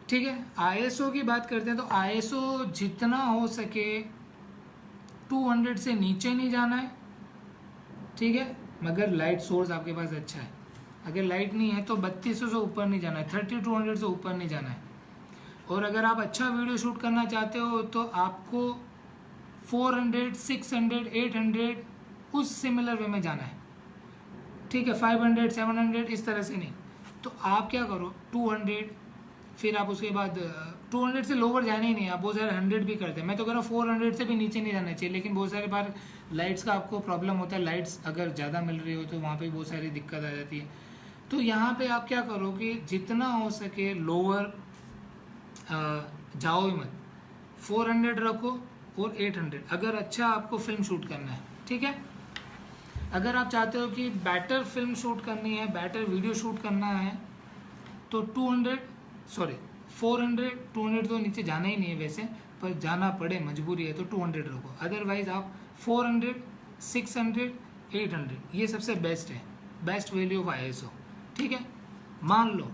ठीक है। ISO की बात करते हैं तो ISO जितना हो सके 200 से नीचे नहीं जाना है, ठीक है। मगर लाइट सोर्स आपके पास अच्छा है, अगर लाइट नहीं है तो 3200 से ऊपर नहीं जाना है, 3200 से ऊपर नहीं जाना है। और अगर आप अच्छा वीडियो शूट करना चाहते हो तो आपको 400, 600, 800 उस सिमिलर वे में जाना है, ठीक है। 500, 700 इस तरह से नहीं। तो आप क्या करो 200, फिर आप उसके बाद 200 से लोअर जाने ही नहीं, आप बहुत सारे 100 भी करते हैं। मैं तो कह रहा हूँ 400 से भी नीचे नहीं जाना चाहिए, लेकिन बहुत सारे बार लाइट्स का आपको प्रॉब्लम होता है, लाइट्स अगर ज़्यादा मिल रही हो तो वहाँ पे बहुत सारी दिक्कत आ जाती है। तो यहाँ पे आप क्या करो कि जितना हो सके लोअर जाओ ही मत, 400 रखो और 800 अगर अच्छा आपको फिल्म शूट करना है, ठीक है। अगर आप चाहते हो कि बेटर फिल्म शूट करनी है, बेटर वीडियो शूट करना है, तो 400 200 तो नीचे जाना ही नहीं है वैसे, पर जाना पड़े मजबूरी है तो 200 रखो। अदरवाइज आप 400 600 800 ये सबसे बेस्ट है, बेस्ट वैल्यू ऑफ ISO, ठीक है। मान लो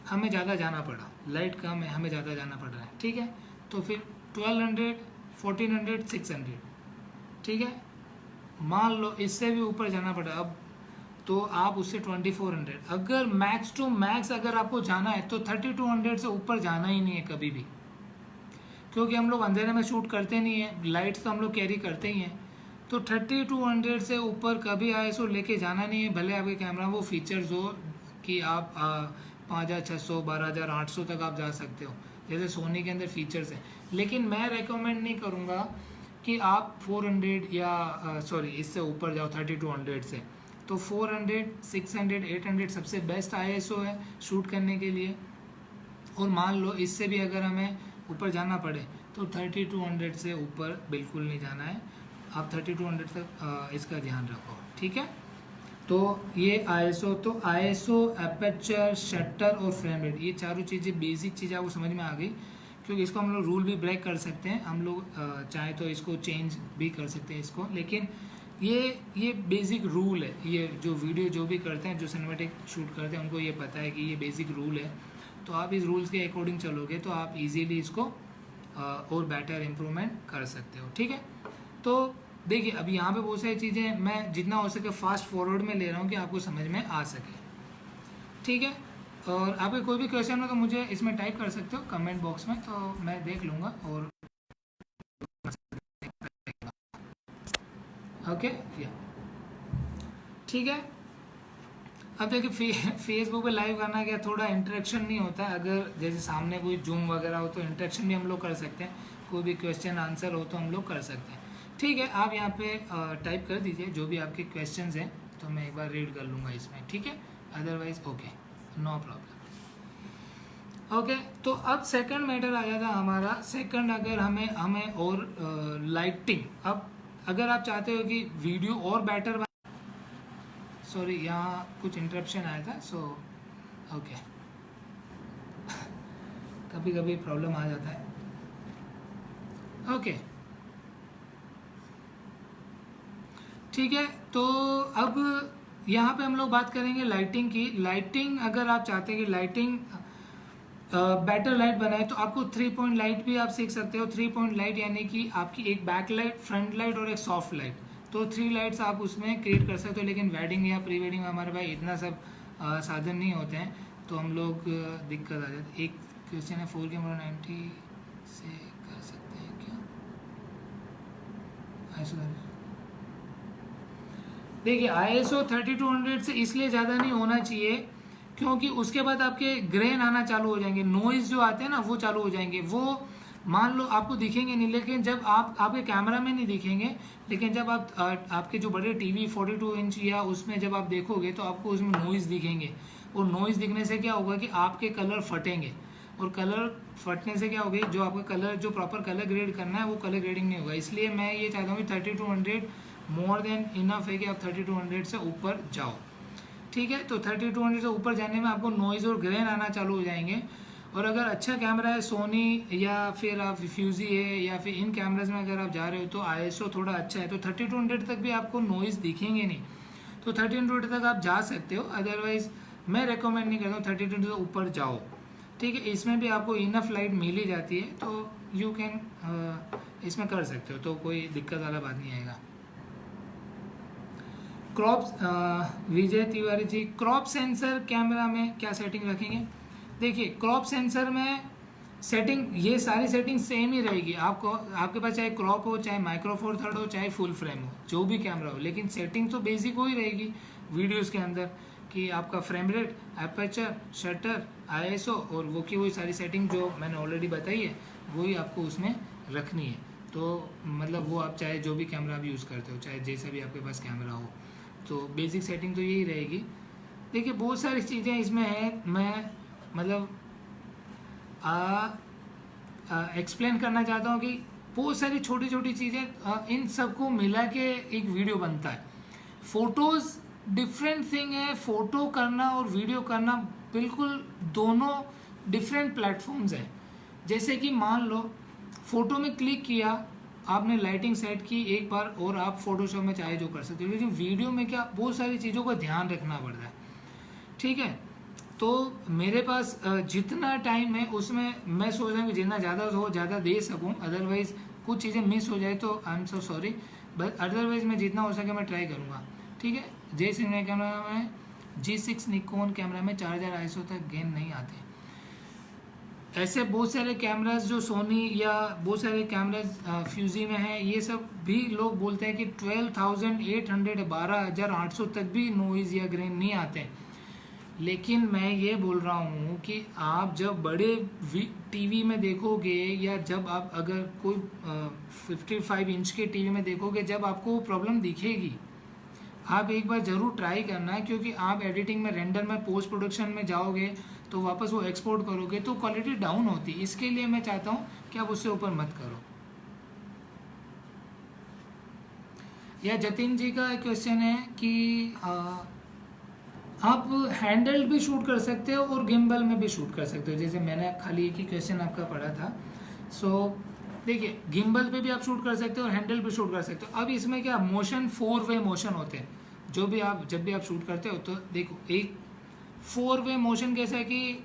हमें ज़्यादा जाना पड़ा, लाइट कम है, हमें ज़्यादा जाना पड़ रहा है, ठीक है, तो फिर 1200 1400 600, ठीक है। मान लो इससे भी ऊपर जाना पड़ा अब, तो आप उससे 2400, अगर मैक्स टू मैक्स अगर आपको जाना है तो 3200 से ऊपर जाना ही नहीं है कभी भी, क्योंकि हम लोग अंधेरे में शूट करते नहीं है, लाइट्स तो हम लोग कैरी करते ही हैं। तो 3200 से ऊपर कभी ISO लेके जाना नहीं है, भले आपके कैमरा वो फीचर्स हो कि आप 5600 12800 तक आप जा सकते हो, जैसे सोनी के अंदर फीचर्स हैं। लेकिन मैं रेकमेंड नहीं करूँगा कि आप 400 या सॉरी इससे ऊपर जाओ 3200 से। तो 400 600 800 सबसे बेस्ट ISO है शूट करने के लिए। और मान लो इससे भी अगर हमें ऊपर जाना पड़े तो 3200 से ऊपर बिल्कुल नहीं जाना है, आप 3200 तक इसका ध्यान रखो, ठीक है। तो ये ISO एपर्चर शटर और फ्रेम रेट, ये चारों चीज़ें बेसिक चीज़ें आपको समझ में आ गई, क्योंकि इसको हम लोग रूल भी ब्रेक कर सकते हैं, हम लोग चाहे तो इसको चेंज भी कर सकते हैं इसको, लेकिन ये बेसिक रूल है। ये जो वीडियो जो भी करते हैं, जो सिनेमैटिक शूट करते हैं, उनको ये पता है कि ये बेसिक रूल है। तो आप इस रूल्स के अकॉर्डिंग चलोगे तो आप इजीली इसको और बेटर इम्प्रूवमेंट कर सकते हो, ठीक है। तो देखिए अभी यहाँ पे बहुत सारी चीज़ें मैं जितना हो सके फास्ट फॉरवर्ड में ले रहा हूँ कि आपको समझ में आ सके, ठीक है। और आपके कोई भी क्वेश्चन हो तो मुझे इसमें टाइप कर सकते हो कमेंट बॉक्स में, तो मैं देख लूँगा और ओके या ठीक है। अब देखिए फेसबुक पे लाइव करना क्या थोड़ा इंटरेक्शन नहीं होता है, अगर जैसे सामने कोई जूम वगैरह हो तो इंटरेक्शन भी हम लोग कर सकते हैं, कोई भी क्वेश्चन आंसर हो तो हम लोग कर सकते हैं, ठीक है। आप यहाँ पे टाइप कर दीजिए जो भी आपके क्वेश्चंस हैं, तो मैं एक बार रीड कर लूँगा इसमें, ठीक है। Otherwise okay, no problem. Okay, तो अब सेकंड मैटर आ जाता है हमारा। सेकंड अगर हमें और लाइटिंग, अब अगर आप चाहते हो कि वीडियो और बेटर, सॉरी यहाँ कुछ इंटरप्शन आया था, सो ओके कभी कभी प्रॉब्लम आ जाता है, ओके ठीक है। तो अब यहाँ पे हम लोग बात करेंगे लाइटिंग की। लाइटिंग अगर आप चाहते हैं कि लाइटिंग बेटर लाइट बनाए तो आपको 3 पॉइंट लाइट भी आप सीख सकते हो। 3 पॉइंट लाइट यानी कि आपकी एक बैक लाइट, फ्रंट लाइट और एक सॉफ्ट लाइट, तो 3 लाइट्स आप उसमें क्रिएट कर सकते हो। लेकिन वेडिंग या प्री वेडिंग में हमारे पास इतना सब साधन नहीं होते हैं, तो हम लोग दिक्कत आ जाती है। एक क्वेश्चन है 4K 90 से कर सकते हैं क्या? देखिए ISO 3200 से इसलिए ज़्यादा नहीं होना चाहिए क्योंकि उसके बाद आपके ग्रेन आना चालू हो जाएंगे, नॉइज़ जो आते हैं ना वो चालू हो जाएंगे। वो मान लो आपको दिखेंगे नहीं, लेकिन जब आप आपके कैमरा में नहीं दिखेंगे, लेकिन जब आप आपके जो बड़े टीवी 42 इंच या उसमें जब आप देखोगे तो आपको उसमें नॉइज़ दिखेंगे। और नॉइज़ दिखने से क्या होगा कि आपके कलर फटेंगे, और कलर फटने से क्या होगा, जो आपका कलर जो प्रॉपर कलर ग्रेड करना है वो कलर ग्रेडिंग नहीं होगा। इसलिए मैं ये चाहता हूँ कि 3200 मोर देन इनफ है कि आप 3200 से ऊपर जाओ, ठीक है। तो 3200 से ऊपर जाने में आपको नॉइज़ और ग्रेन आना चालू हो जाएंगे। और अगर अच्छा कैमरा है सोनी या फिर आप फ्यूजी है या फिर इन कैमराज में अगर आप जा रहे हो तो ISO थोड़ा अच्छा है, तो 3200 तक भी आपको नॉइज़ दिखेंगे नहीं, तो 3200 तक आप जा सकते हो। अदरवाइज मैं रेकमेंड नहीं करता हूँ 3200 से ऊपर जाओ, ठीक है। इसमें भी आपको इनफ लाइट मिल ही जाती है, तो यू कैन इसमें कर सकते हो, तो कोई दिक्कत वाला बात नहीं आएगा। Crop Vijay Tiwari ji, crop sensor camera में क्या सेटिंग रखेंगे? देखिए क्रॉप सेंसर में सेटिंग, ये सारी सेटिंग सेम ही रहेगी। आपको आपके पास चाहे क्रॉप हो, चाहे माइक्रो फोर थर्ड हो, चाहे फुल फ्रेम हो, जो भी कैमरा हो, लेकिन सेटिंग तो बेसिक हो ही रहेगी वीडियोस के अंदर कि आपका frame rate, aperture, shutter, ISO और वो की वही सारी सेटिंग जो मैंने ऑलरेडी बताई है वही आपको उसमें रखनी है। तो मतलब वो आप चाहे जो भी कैमरा आप यूज़ करते हो, चाहे जैसा भी आपके पास कैमरा हो, तो बेसिक सेटिंग तो यही रहेगी। देखिए बहुत सारी चीज़ें इसमें हैं, मैं मतलब एक्सप्लेन करना चाहता हूँ कि बहुत सारी छोटी छोटी चीज़ें इन सबको मिला के एक वीडियो बनता है। फोटोज़ डिफरेंट थिंग है, फोटो करना और वीडियो करना बिल्कुल दोनों डिफरेंट प्लेटफॉर्म्स हैं। जैसे कि मान लो फोटो में क्लिक किया, आपने लाइटिंग सेट की एक बार और आप फोटोशॉप में चाहे जो कर सकते हो, लेकिन वीडियो में क्या बहुत सारी चीज़ों का ध्यान रखना पड़ता है। ठीक है, तो मेरे पास जितना टाइम है उसमें मैं सोच रहा हूँ कि जितना ज़्यादा हो ज़्यादा दे सकूँ, अदरवाइज़ कुछ चीज़ें मिस हो जाए तो I am so sorry, but otherwise मैं जितना हो सके मैं ट्राई करूँगा। ठीक है, जैसे मेरे कैमरा में G6 निकॉन कैमरा में 4000 ISO तक गेन नहीं आते। ऐसे बहुत सारे कैमरास जो सोनी या बहुत सारे कैमरास फ्यूजी में हैं, ये सब भी लोग बोलते हैं कि 12,800 12,800 तक भी नॉइज़ या ग्रेन नहीं आते हैं। लेकिन मैं ये बोल रहा हूँ कि आप जब बड़े टीवी में देखोगे या जब आप अगर कोई 55 इंच के टीवी में देखोगे, जब आपको प्रॉब्लम दिखेगी, आप एक बार ज़रूर ट्राई करना है, क्योंकि आप एडिटिंग में, रेंडर में, पोस्ट प्रोडक्शन में जाओगे तो वापस वो एक्सपोर्ट करोगे तो क्वालिटी डाउन होती है। इसके लिए मैं चाहता हूँ कि आप उससे ऊपर मत करो। या जतिन जी का क्वेश्चन है कि आप हैंडल भी शूट कर सकते हो और गिम्बल में भी शूट कर सकते हो। जैसे मैंने खाली एक ही क्वेश्चन आपका पढ़ा था। सो देखिए, गिम्बल पे भी आप शूट कर सकते हो और हैंडल भी शूट कर सकते हो। अब इसमें क्या मोशन 4 वे मोशन होते हैं, जब भी आप शूट करते हो तो देखो, एक 4 वे मोशन कैसा है कि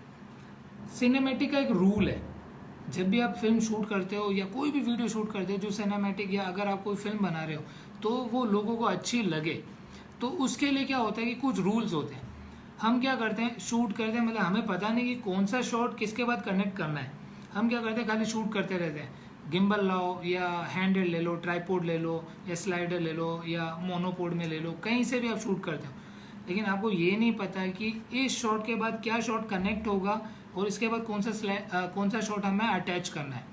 सिनेमैटिक का एक रूल है। जब भी आप फिल्म शूट करते हो या कोई भी वीडियो शूट करते हो जो सिनेमैटिक, या अगर आप कोई फिल्म बना रहे हो तो वो लोगों को अच्छी लगे, तो उसके लिए क्या होता है कि कुछ रूल्स होते हैं। हम क्या करते हैं, शूट करते हैं, मतलब हमें पता नहीं कि कौन सा शॉट किसके बाद कनेक्ट करना है। हम क्या करते हैं, खाली शूट करते रहते हैं। गिम्बल लाओ या हैंडल ले लो, ट्राइपॉड ले लो या स्लाइडर ले लो या मोनोपोड में ले लो, कहीं से भी आप शूट करते हो। लेकिन आपको ये नहीं पता है कि इस शॉट के बाद क्या शॉट कनेक्ट होगा और इसके बाद कौन सा शॉट हमें अटैच करना है।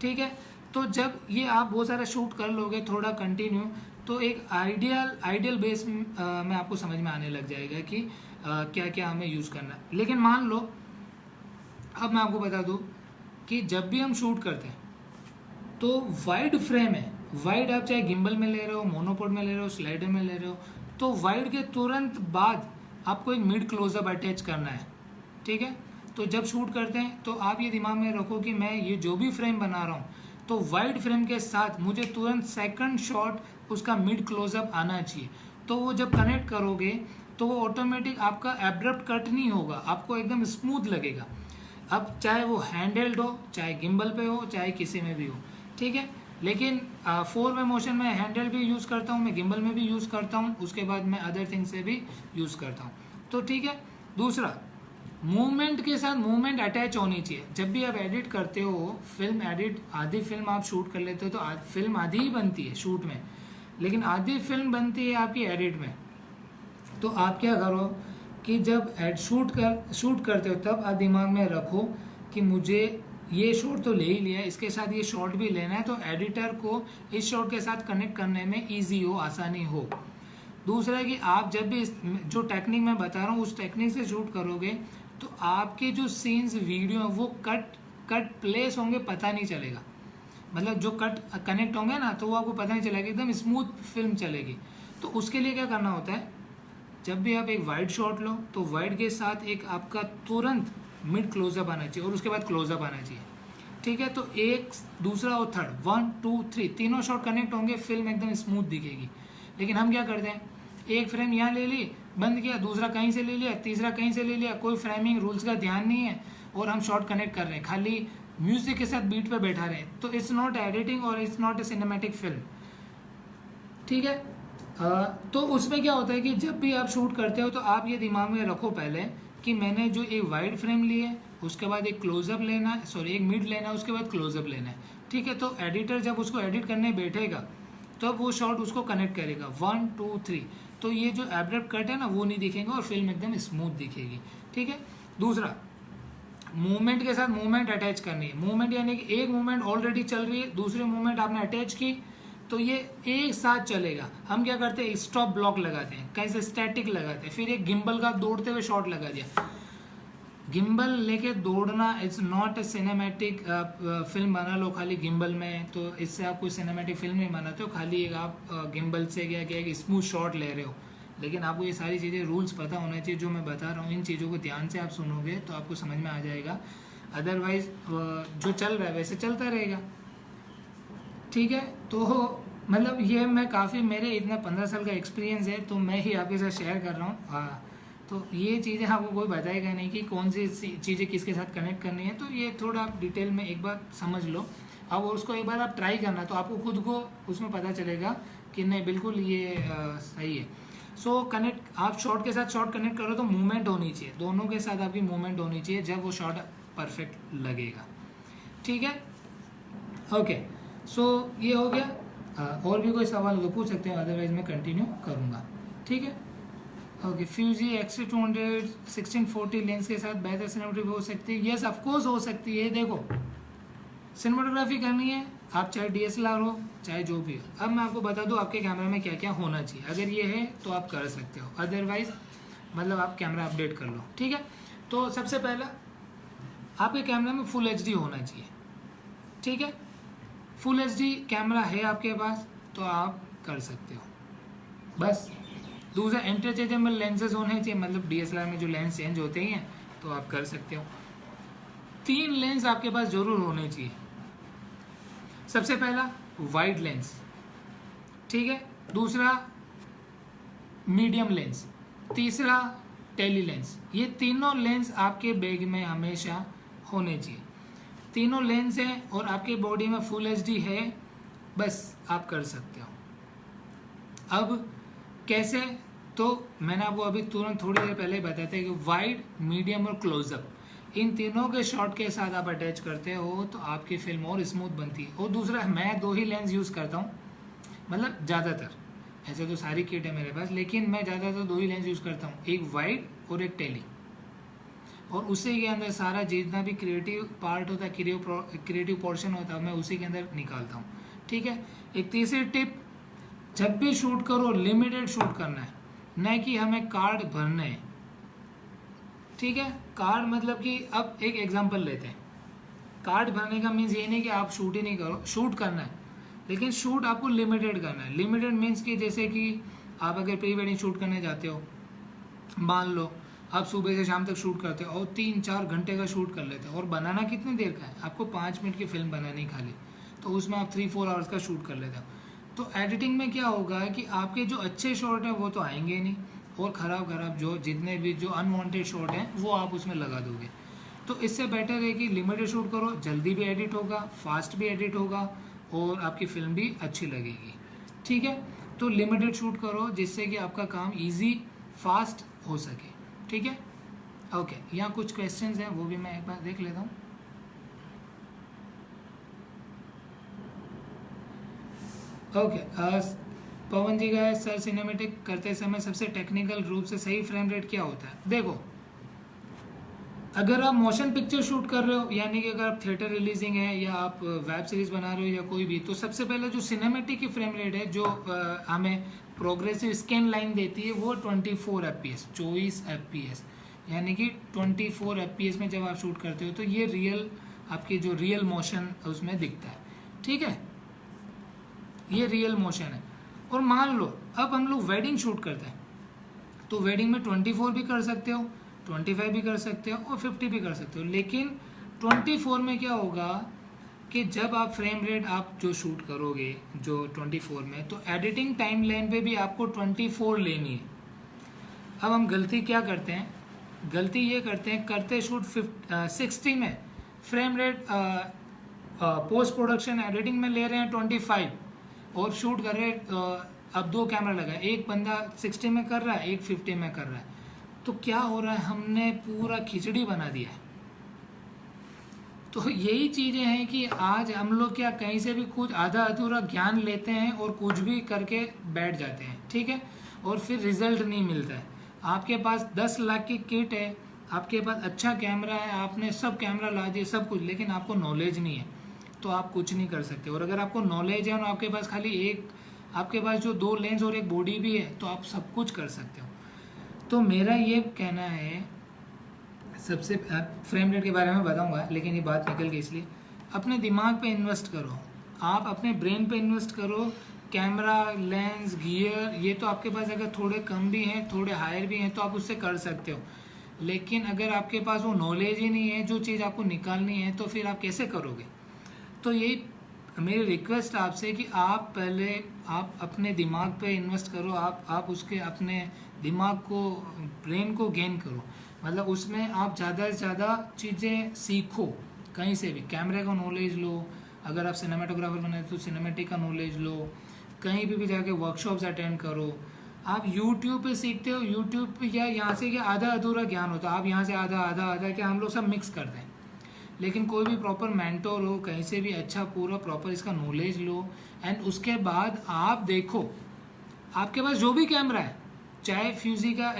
ठीक है, तो जब ये आप बहुत सारा शूट कर लोगे थोड़ा कंटिन्यू, तो एक आइडियल बेस में आपको समझ में आने लग जाएगा कि क्या क्या हमें यूज़ करना है। लेकिन मान लो, अब मैं आपको बता दूं कि जब भी हम शूट करते हैं तो वाइड फ्रेम है, वाइड आप चाहे गिम्बल में ले रहे हो, मोनोपोड में ले रहे हो, स्लाइडर में ले रहे हो, तो वाइड के तुरंत बाद आपको एक मिड क्लोजअप अटैच करना है। ठीक है, तो जब शूट करते हैं तो आप ये दिमाग में रखो कि मैं ये जो भी फ्रेम बना रहा हूँ तो वाइड फ्रेम के साथ मुझे तुरंत सेकंड शॉट उसका मिड क्लोजअप आना चाहिए। तो वो जब कनेक्ट करोगे तो वो ऑटोमेटिक आपका एब्रप्ट कट नहीं होगा, आपको एकदम स्मूथ लगेगा। अब चाहे वो हैंडल्ड हो, चाहे गिम्बल पे हो, चाहे किसी में भी हो। ठीक है, लेकिन 4 वे मोशन में हैंडल भी यूज़ करता हूँ, मैं गिम्बल में भी यूज़ करता हूँ, उसके बाद मैं अदर थिंग से भी यूज़ करता हूँ। तो ठीक है, दूसरा, मूवमेंट के साथ मूवमेंट अटैच होनी चाहिए। जब भी आप एडिट करते हो, फिल्म एडिट, आधी फिल्म आप शूट कर लेते हो तो फिल्म आधी ही बनती है शूट में, लेकिन आधी फिल्म बनती है आपकी एडिट में। तो आप क्या करो कि जब शूट करते हो तब आप दिमाग में रखो कि मुझे ये शॉट तो ले ही लिया, इसके साथ ये शॉट भी लेना है, तो एडिटर को इस शॉट के साथ कनेक्ट करने में ईजी हो, आसानी हो। दूसरा है कि आप जब भी जो टेक्निक मैं बता रहा हूँ उस टेक्निक से शूट करोगे तो आपके जो सीन्स वीडियो हैं वो कट प्लेस होंगे, पता नहीं चलेगा। मतलब जो कट कनेक्ट होंगे ना तो वो आपको पता नहीं चलेगा, एकदम स्मूथ फिल्म चलेगी। तो उसके लिए क्या करना होता है, जब भी आप एक वाइड शॉट लो तो वाइड के साथ एक आपका तुरंत मिड क्लोजअप आना चाहिए और उसके बाद क्लोजअप आना चाहिए। ठीक है, तो एक, दूसरा और थर्ड, 1 2 3 तीनों शॉट कनेक्ट होंगे, फिल्म एकदम स्मूथ दिखेगी। लेकिन हम क्या करते हैं, एक फ्रेम यहाँ ले ली, बंद किया, दूसरा कहीं से ले लिया, तीसरा कहीं से ले लिया, कोई फ्रेमिंग रूल्स का ध्यान नहीं है और हम शॉट कनेक्ट कर रहे हैं, खाली म्यूजिक के साथ बीट पे बैठा रहे हैं, तो इट्स नॉट एडिटिंग और it's not a cinematic film. ठीक है, तो उसमें क्या होता है कि जब भी आप शूट करते हो तो आप ये दिमाग में रखो पहले कि मैंने जो एक वाइड फ्रेम ली है, उसके बाद एक क्लोजअप लेना है, सॉरी एक मिड लेना है, उसके बाद क्लोजअप लेना है। ठीक है, तो एडिटर जब उसको एडिट करने बैठेगा तब तो वो शॉट उसको कनेक्ट करेगा 1 2 3, तो ये जो एब्रप्ट कट है ना वो नहीं दिखेगा और फिल्म एकदम स्मूथ दिखेगी। ठीक है, दूसरा, मूवमेंट के साथ मूवमेंट अटैच करनी है। मूवमेंट यानी कि एक मूवमेंट ऑलरेडी चल रही है, दूसरी मूवमेंट आपने अटैच की तो ये एक साथ चलेगा। हम क्या करते हैं, स्टॉप ब्लॉक लगाते हैं, कहीं से स्टैटिक लगाते हैं, फिर एक गिम्बल का दौड़ते हुए शॉट लगा दिया, गिम्बल लेके दौड़ना it's not a cinematic. Film बना लो खाली गिम्बल में, तो इससे आप कोई सिनेमैटिक फिल्म नहीं बनाते हो, खाली एक आप गिम्बल से क्या क्या एक स्मूथ शॉट ले रहे हो। लेकिन आपको ये सारी चीज़ें रूल्स पता होना चाहिए जो मैं बता रहा हूँ। इन चीज़ों को ध्यान से आप सुनोगे तो आपको समझ में आ जाएगा, अदरवाइज जो चल रहा है वैसे चलता रहेगा। ठीक है, तो मतलब ये मैं काफ़ी, मेरे इतना 15 साल का एक्सपीरियंस है तो मैं ही आपके साथ शेयर कर रहा हूँ। हाँ, तो ये चीज़ें आपको कोई बताएगा नहीं कि कौन सी चीज़ें किसके साथ कनेक्ट करनी है, तो ये थोड़ा आप डिटेल में एक बार समझ लो अब, उसको एक बार आप ट्राई करना तो आपको खुद को उसमें पता चलेगा कि नहीं बिल्कुल ये सही है। सो कनेक्ट, आप शॉट के साथ शॉट कनेक्ट करो तो मूवमेंट होनी चाहिए, दोनों के साथ आपकी मूवमेंट होनी चाहिए, जब वो शॉट परफेक्ट लगेगा। ठीक है, ओके, सो ये हो गया। और भी कोई सवाल हो तो पूछ सकते हो, अदरवाइज मैं कंटिन्यू करूँगा। ठीक है, ओके। फ्यूजी X-T200 1640 लेंस के साथ बेहतर सिनेमेटोग्राफी हो सकती है? यस ऑफकोर्स हो सकती है। देखो, सिनेमेटोग्राफी करनी है, आप चाहे DSLR हो चाहे जो भी हो। अब मैं आपको बता दूं आपके कैमरा में क्या क्या होना चाहिए, अगर ये है तो आप कर सकते हो, अदरवाइज मतलब आप कैमरा अपडेट कर लो। ठीक है, तो सबसे पहला आपके कैमरा में फुल HD होना चाहिए। ठीक है, फुल HD कैमरा है आपके पास तो आप कर सकते हो बस। दूसरा, इंटरचेंजेबल लेंसेज होने चाहिए, मतलब DSLR में जो लेंस चेंज होते ही हैं तो आप कर सकते हो। 3 लेंस आपके पास जरूर होने चाहिए। सबसे पहला वाइड लेंस, ठीक है, दूसरा मीडियम लेंस, तीसरा टेली लेंस। ये तीनों लेंस आपके बैग में हमेशा होने चाहिए। तीनों लेंस हैं और आपके बॉडी में फुल HD है, बस आप कर सकते हो। अब कैसे, तो मैंने आपको अभी तुरंत थोड़ी देर पहले बताया था कि वाइड, मीडियम और क्लोजअप, इन तीनों के शॉट के साथ आप अटैच करते हो तो आपकी फिल्म और स्मूथ बनती है। और दूसरा, मैं 2 ही लेंस यूज़ करता हूँ, मतलब ज़्यादातर, ऐसे तो सारी किट है मेरे पास, लेकिन मैं ज़्यादातर 2 ही लेंस यूज़ करता हूँ, एक वाइड और एक टेली। और उसी के अंदर सारा जितना भी क्रिएटिव पार्ट होता है, क्रिएटिव पोर्शन होता है, मैं उसी के अंदर निकालता हूँ। ठीक है, एक तीसरी टिप, जब भी शूट करो लिमिटेड शूट करना है, न कि हमें कार्ड भरने हैं। ठीक है, कार्ड मतलब कि अब एक एग्जांपल लेते हैं, कार्ड भरने का मीन्स ये नहीं कि आप शूट ही नहीं करो, शूट करना है, लेकिन शूट आपको लिमिटेड करना है। लिमिटेड मीन्स कि जैसे कि आप अगर प्री वेडिंग शूट करने जाते हो, मान लो आप सुबह से शाम तक शूट करते हो और 3-4 घंटे का शूट कर लेते हो, और बनाना कितनी देर का है, आपको 5 मिनट की फिल्म बनानी खाली, तो उसमें आप 3-4 आवर्स का शूट कर लेते हो। तो एडिटिंग में क्या होगा कि आपके जो अच्छे शॉट हैं वो तो आएंगे नहीं, और ख़राब जो जितने भी जो अनवांटेड शॉट हैं वो आप उसमें लगा दोगे। तो इससे बेटर है कि लिमिटेड शूट करो, जल्दी भी एडिट होगा, फास्ट भी एडिट होगा, और आपकी फिल्म भी अच्छी लगेगी। ठीक है, तो लिमिटेड शूट करो जिससे कि आपका काम ईजी फास्ट हो सके। ठीक है, ओके, यहाँ कुछ क्वेश्चंस हैं वो भी मैं एक बार देख लेता हूँ। ओके, पवन जी का है, सर सिनेमेटिक करते समय सबसे टेक्निकल रूप से सही फ्रेम रेट क्या होता है? देखो, अगर आप मोशन पिक्चर शूट कर रहे हो, यानी कि अगर आप थिएटर रिलीजिंग है या आप वेब सीरीज बना रहे हो या कोई भी, तो सबसे पहले जो सिनेमेटिक की फ्रेम रेट है, जो हमें प्रोग्रेसिव स्कैन लाइन देती है, वो 24 FPS, 24 FPS, यानी कि 24 FPS में जब आप शूट करते हो तो ये रियल, आपकी जो रियल मोशन उसमें दिखता है। ठीक है, ये रियल मोशन है। और मान लो अब हम लोग वेडिंग शूट करते हैं, तो वेडिंग में 24 भी कर सकते हो, 25 भी कर सकते हो और 50 भी कर सकते हो। लेकिन 24 में क्या होगा कि जब आप फ्रेम रेट आप जो शूट करोगे जो 24 में, तो एडिटिंग टाइम लाइन पे भी आपको 24 लेनी है। अब हम गलती क्या करते हैं, गलती ये करते हैं, करते शूट 60 में, frame rate post production editing में ले रहे हैं 25, और शूट कर रहे हैं, अब 2 कैमरा लगा है, एक बंदा 60 में कर रहा है, एक 50 में कर रहा है, तो क्या हो रहा है, हमने पूरा खिचड़ी बना दिया है। तो यही चीज़ें हैं कि आज हम लोग क्या कहीं से भी कुछ आधा अधूरा ज्ञान लेते हैं और कुछ भी करके बैठ जाते हैं। ठीक है, और फिर रिजल्ट नहीं मिलता है। आपके पास 10 लाख की किट है, आपके पास अच्छा कैमरा है, आपने सब कैमरा ला दिए सब कुछ, लेकिन आपको नॉलेज नहीं है तो आप कुछ नहीं कर सकते। और अगर आपको नॉलेज है और आपके पास खाली एक, आपके पास जो 2 लेंस और एक बॉडी भी है, तो आप सब कुछ कर सकते हो। तो मेरा ये कहना है, सबसे फ्रेम रेट के बारे में बताऊंगा, लेकिन ये बात निकल गई इसलिए अपने दिमाग पे इन्वेस्ट करो, आप अपने ब्रेन पे इन्वेस्ट करो। कैमरा, लेंस, गियर, ये तो आपके पास अगर थोड़े कम भी हैं, थोड़े हायर भी हैं, तो आप उससे कर सकते हो। लेकिन अगर आपके पास वो नॉलेज ही नहीं है, जो चीज़ आपको निकालनी है, तो फिर आप कैसे करोगे? तो यही मेरी रिक्वेस्ट आपसे कि आप पहले आप अपने दिमाग पे इन्वेस्ट करो, आप उसके अपने दिमाग को, ब्रेन को गेन करो, मतलब उसमें आप ज़्यादा से ज़्यादा चीज़ें सीखो। कहीं से भी कैमरे का नॉलेज लो, अगर आप सिनेमाटोग्राफर बने तो सिनेमेटिक का नॉलेज लो, कहीं भी जाके वर्कशॉप्स अटेंड करो। आप यूट्यूब पे सीखते हो, यूट्यूब पे या यहाँ से क्या आधा अधूरा ज्ञान होता है, आप यहाँ से आधा आधा आधा क्या हम लोग सब मिक्स करते हैं। लेकिन कोई भी प्रॉपर मेंटोर हो, कहीं से भी अच्छा पूरा प्रॉपर इसका नॉलेज लो, एंड उसके बाद आप देखो आपके पास जो भी कैमरा है, चाहे फ्यूजी का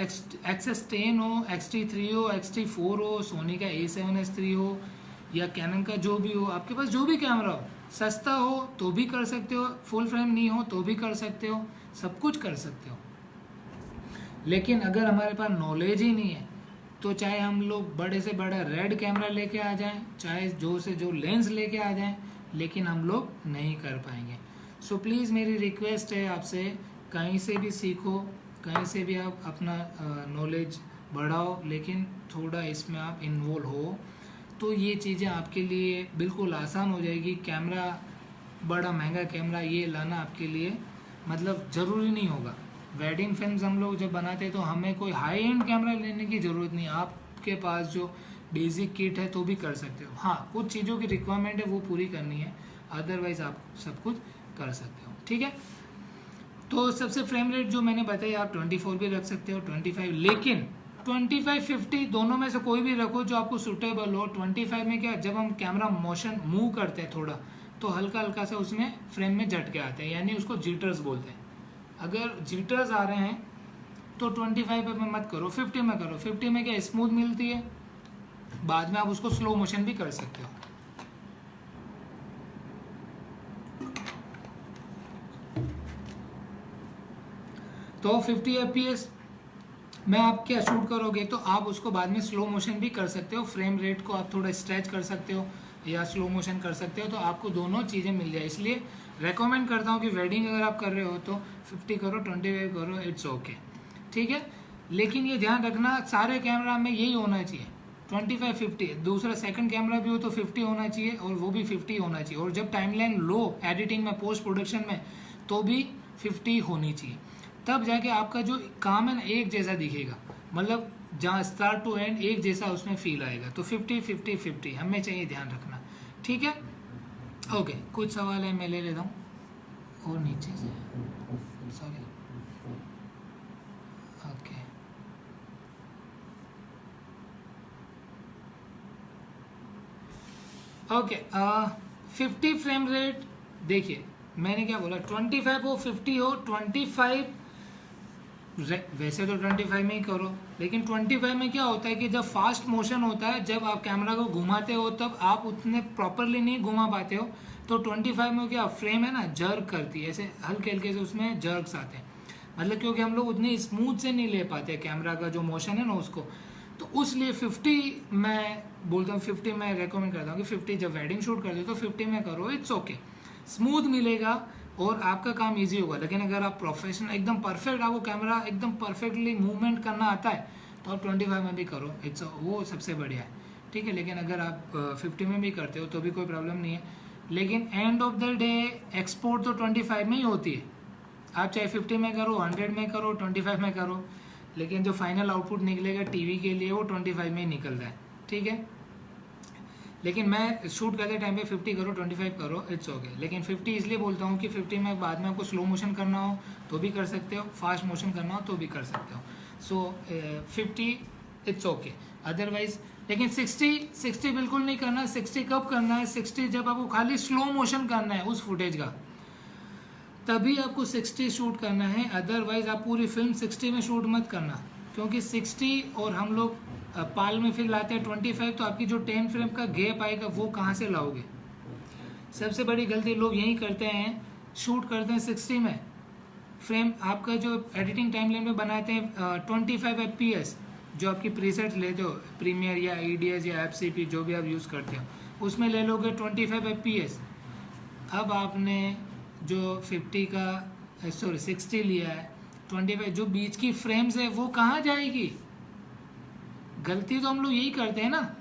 XS10 हो, X-T3 हो, X-T4 हो, सोनी का A7S3 हो, या कैनन का जो भी हो, आपके पास जो भी कैमरा हो, सस्ता हो तो भी कर सकते हो, फुल फ्रेम नहीं हो तो भी कर सकते हो, सब कुछ कर सकते हो। लेकिन अगर हमारे पास नॉलेज ही नहीं है, तो चाहे हम लोग बड़े से बड़ा रेड कैमरा लेके आ जाएं, चाहे जो से जो लेंस लेके आ जाएं, लेकिन हम लोग नहीं कर पाएंगे। सो प्लीज़ मेरी रिक्वेस्ट है आपसे, कहीं से भी सीखो, कहीं से भी आप अपना नॉलेज बढ़ाओ, लेकिन थोड़ा इसमें आप इन्वॉल्व हो, तो ये चीज़ें आपके लिए बिल्कुल आसान हो जाएगी। कैमरा, बड़ा महंगा कैमरा ये लाना आपके लिए मतलब ज़रूरी नहीं होगा। वेडिंग फिल्म्स हम लोग जब बनाते हैं तो हमें कोई हाई एंड कैमरा लेने की ज़रूरत नहीं, आपके पास जो बेसिक किट है तो भी कर सकते हो। हाँ, कुछ चीज़ों की रिक्वायरमेंट है वो पूरी करनी है, अदरवाइज आप सब कुछ कर सकते हो। ठीक है, तो सबसे फ्रेम रेट जो मैंने बताया, आप 24 भी रख सकते हो, 25, लेकिन 25, 50 दोनों में से कोई भी रखो जो आपको सूटेबल हो। 25 में क्या, जब हम कैमरा मोशन मूव करते हैं थोड़ा, तो हल्का हल्का सा उसमें फ्रेम में झटके आते हैं, यानी उसको जीटर्स बोलते हैं। अगर जीटर्स आ रहे हैं तो 25 में मत करो, 50 में करो। 50 में क्या स्मूथ मिलती है, बाद में आप उसको स्लो मोशन भी कर सकते हो। तो 50 FPS में आप क्या शूट करोगे, तो आप उसको बाद में स्लो मोशन भी कर सकते हो। फ्रेम रेट को आप थोड़ा स्ट्रेच कर सकते हो या स्लो मोशन कर सकते हो, तो आपको दोनों चीज़ें मिल जाए। इसलिए रेकमेंड करता हूँ कि वेडिंग अगर आप कर रहे हो तो 50 करो, 25 करो, इट्स ओके। ठीक है, लेकिन ये ध्यान रखना सारे कैमरा में यही होना चाहिए, 25, 50। दूसरा सेकंड कैमरा भी हो तो 50 होना चाहिए, और वो भी 50 होना चाहिए। और जब टाइमलाइन लो एडिटिंग में, पोस्ट प्रोडक्शन में, तो भी 50 होनी चाहिए। तब जाके आपका जो काम है ना एक जैसा दिखेगा, मतलब जहाँ स्टार्ट टू एंड एक जैसा उसमें फील आएगा। तो 50, 50, 50 हमें चाहिए ध्यान रखना। ठीक है, ओके। कुछ सवाल है, मैं ले लेता हूँ और नीचे से, sorry, okay. Okay, 50 frame rate, देखिए मैंने क्या बोला, 25 हो, 50 हो, 25 वैसे तो 25 में ही करो, लेकिन 25 में क्या होता है कि जब फास्ट मोशन होता है, जब आप कैमरा को घुमाते हो तब आप उतने प्रॉपरली नहीं घुमा पाते हो। तो 25 में क्या फ्रेम है ना, जर्क करती है, ऐसे हल्के हल्के से उसमें जर्क्स आते हैं, मतलब क्योंकि हम लोग उतनी स्मूथ से नहीं ले पाते कैमरा का जो मोशन है ना उसको। तो उसलिए 50 मैं बोलता हूँ, 50 मैं रेकमेंड करता हूँ कि 50 जब वेडिंग शूट करते हो तो 50 में करो, इट्स ओके, स्मूथ मिलेगा और आपका काम इजी होगा। लेकिन अगर आप प्रोफेशनल एकदम परफेक्ट, आपको कैमरा एकदम परफेक्टली मूवमेंट करना आता है, तो आप 25 में भी करो, इट्स वो सबसे बढ़िया है। ठीक है, लेकिन अगर आप 50 में भी करते हो तो भी कोई प्रॉब्लम नहीं है। लेकिन end of the day export तो 25 में ही होती है। आप चाहे 50 में करो, 100 में करो, 25 में करो, लेकिन जो फाइनल आउटपुट निकलेगा टीवी के लिए वो 25 में ही निकलता है। ठीक है, लेकिन मैं शूट करते टाइम पे 50 करो, 25 करो, इट्स ओके। लेकिन 50 इसलिए बोलता हूँ कि 50 में बाद में आपको स्लो मोशन करना हो तो भी कर सकते हो, फास्ट मोशन करना हो तो भी कर सकते हो। सो 50 इट्स ओके, अदरवाइज। लेकिन 60 बिल्कुल नहीं करना। 60 कब करना है, 60 जब आपको खाली स्लो मोशन करना है उस फुटेज का, तभी आपको 60 शूट करना है, अदरवाइज आप पूरी फिल्म 60 में शूट मत करना, क्योंकि 60 और हम लोग पाल में फिर लाते हैं 25, तो आपकी जो 10 फ्रेम का गैप आएगा वो कहाँ से लाओगे। सबसे बड़ी गलती लोग यही करते हैं, शूट करते हैं 60 में, फ्रेम आपका जो एडिटिंग टाइमलाइन में बनाते हैं 25 FPS, जो आपकी प्रीसेट लेते हो प्रीमियर या ADS या FCP जो भी आप यूज़ करते हो उसमें ले लोगे 25 FPS। अब आपने जो 50 का 60 लिया है, 25 जो बीच की फ्रेम्स है वो कहाँ जाएगी? गलती तो हम लोग यही करते हैं ना।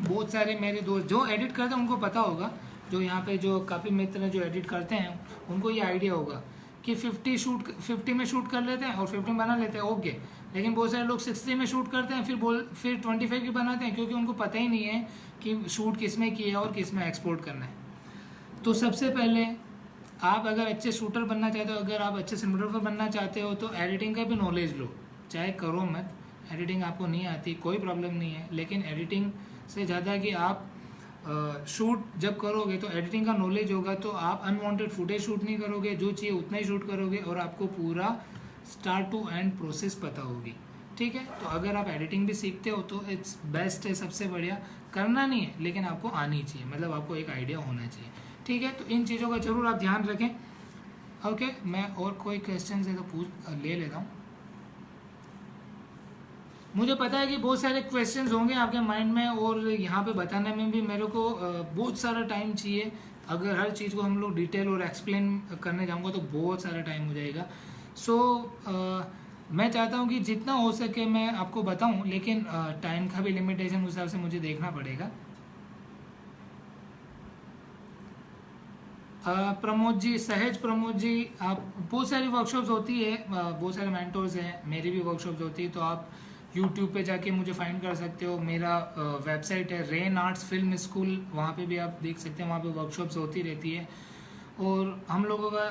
बहुत सारे मेरे दोस्त जो एडिट करते हैं उनको पता होगा, जो यहाँ पे जो काफ़ी मित्र हैं जो एडिट करते हैं उनको ये आइडिया होगा कि 50 में शूट कर लेते हैं और 15 बना लेते हैं, ओके। लेकिन बहुत सारे लोग 60 में शूट करते हैं फिर 25 की बनाते हैं, क्योंकि उनको पता ही नहीं है कि शूट किस में किया और किस में एक्सपोर्ट करना है। तो सबसे पहले आप अगर अच्छे शूटर बनना चाहते हो, अगर आप अच्छे सिनेमेटोग्राफर बनना चाहते हो तो एडिटिंग का भी नॉलेज लो। चाहे करो मत, एडिटिंग आपको नहीं आती कोई प्रॉब्लम नहीं है, लेकिन एडिटिंग से ज़्यादा कि आप शूट जब करोगे तो एडिटिंग का नॉलेज होगा तो आप अनवांटेड फुटेज शूट नहीं करोगे, जो चाहिए उतना ही शूट करोगे और आपको पूरा स्टार्ट टू एंड प्रोसेस पता होगी। ठीक है, तो अगर आप एडिटिंग भी सीखते हो तो इट्स बेस्ट है, सबसे बढ़िया। करना नहीं है लेकिन आपको आनी चाहिए, मतलब आपको एक आइडिया होना चाहिए। ठीक है, तो इन चीज़ों का जरूर आप ध्यान रखें। ओके, मैं और कोई क्वेश्चन है तो ले लेता हूँ। मुझे पता है कि बहुत सारे क्वेश्चंस होंगे आपके माइंड में और यहाँ पे बताने में भी मेरे को बहुत सारा टाइम चाहिए। अगर हर चीज़ को हम लोग डिटेल और एक्सप्लेन करने जाऊँगा तो बहुत सारा टाइम हो जाएगा। सो मैं चाहता हूँ कि जितना हो सके मैं आपको बताऊँ, लेकिन टाइम का भी लिमिटेशन उस हिसाब से मुझे देखना पड़ेगा। प्रमोद जी, सहज प्रमोद जी, आप बहुत सारी वर्कशॉप्स होती है, बहुत सारे मेंटोर्स हैं, मेरी भी वर्कशॉप्स होती है, तो आप यूट्यूब पे जाके मुझे फाइंड कर सकते हो। मेरा वेबसाइट है रेन आर्ट्स फिल्म स्कूल, वहाँ पे भी आप देख सकते हैं, वहाँ पे वर्कशॉप्स होती रहती है। और हम लोगों का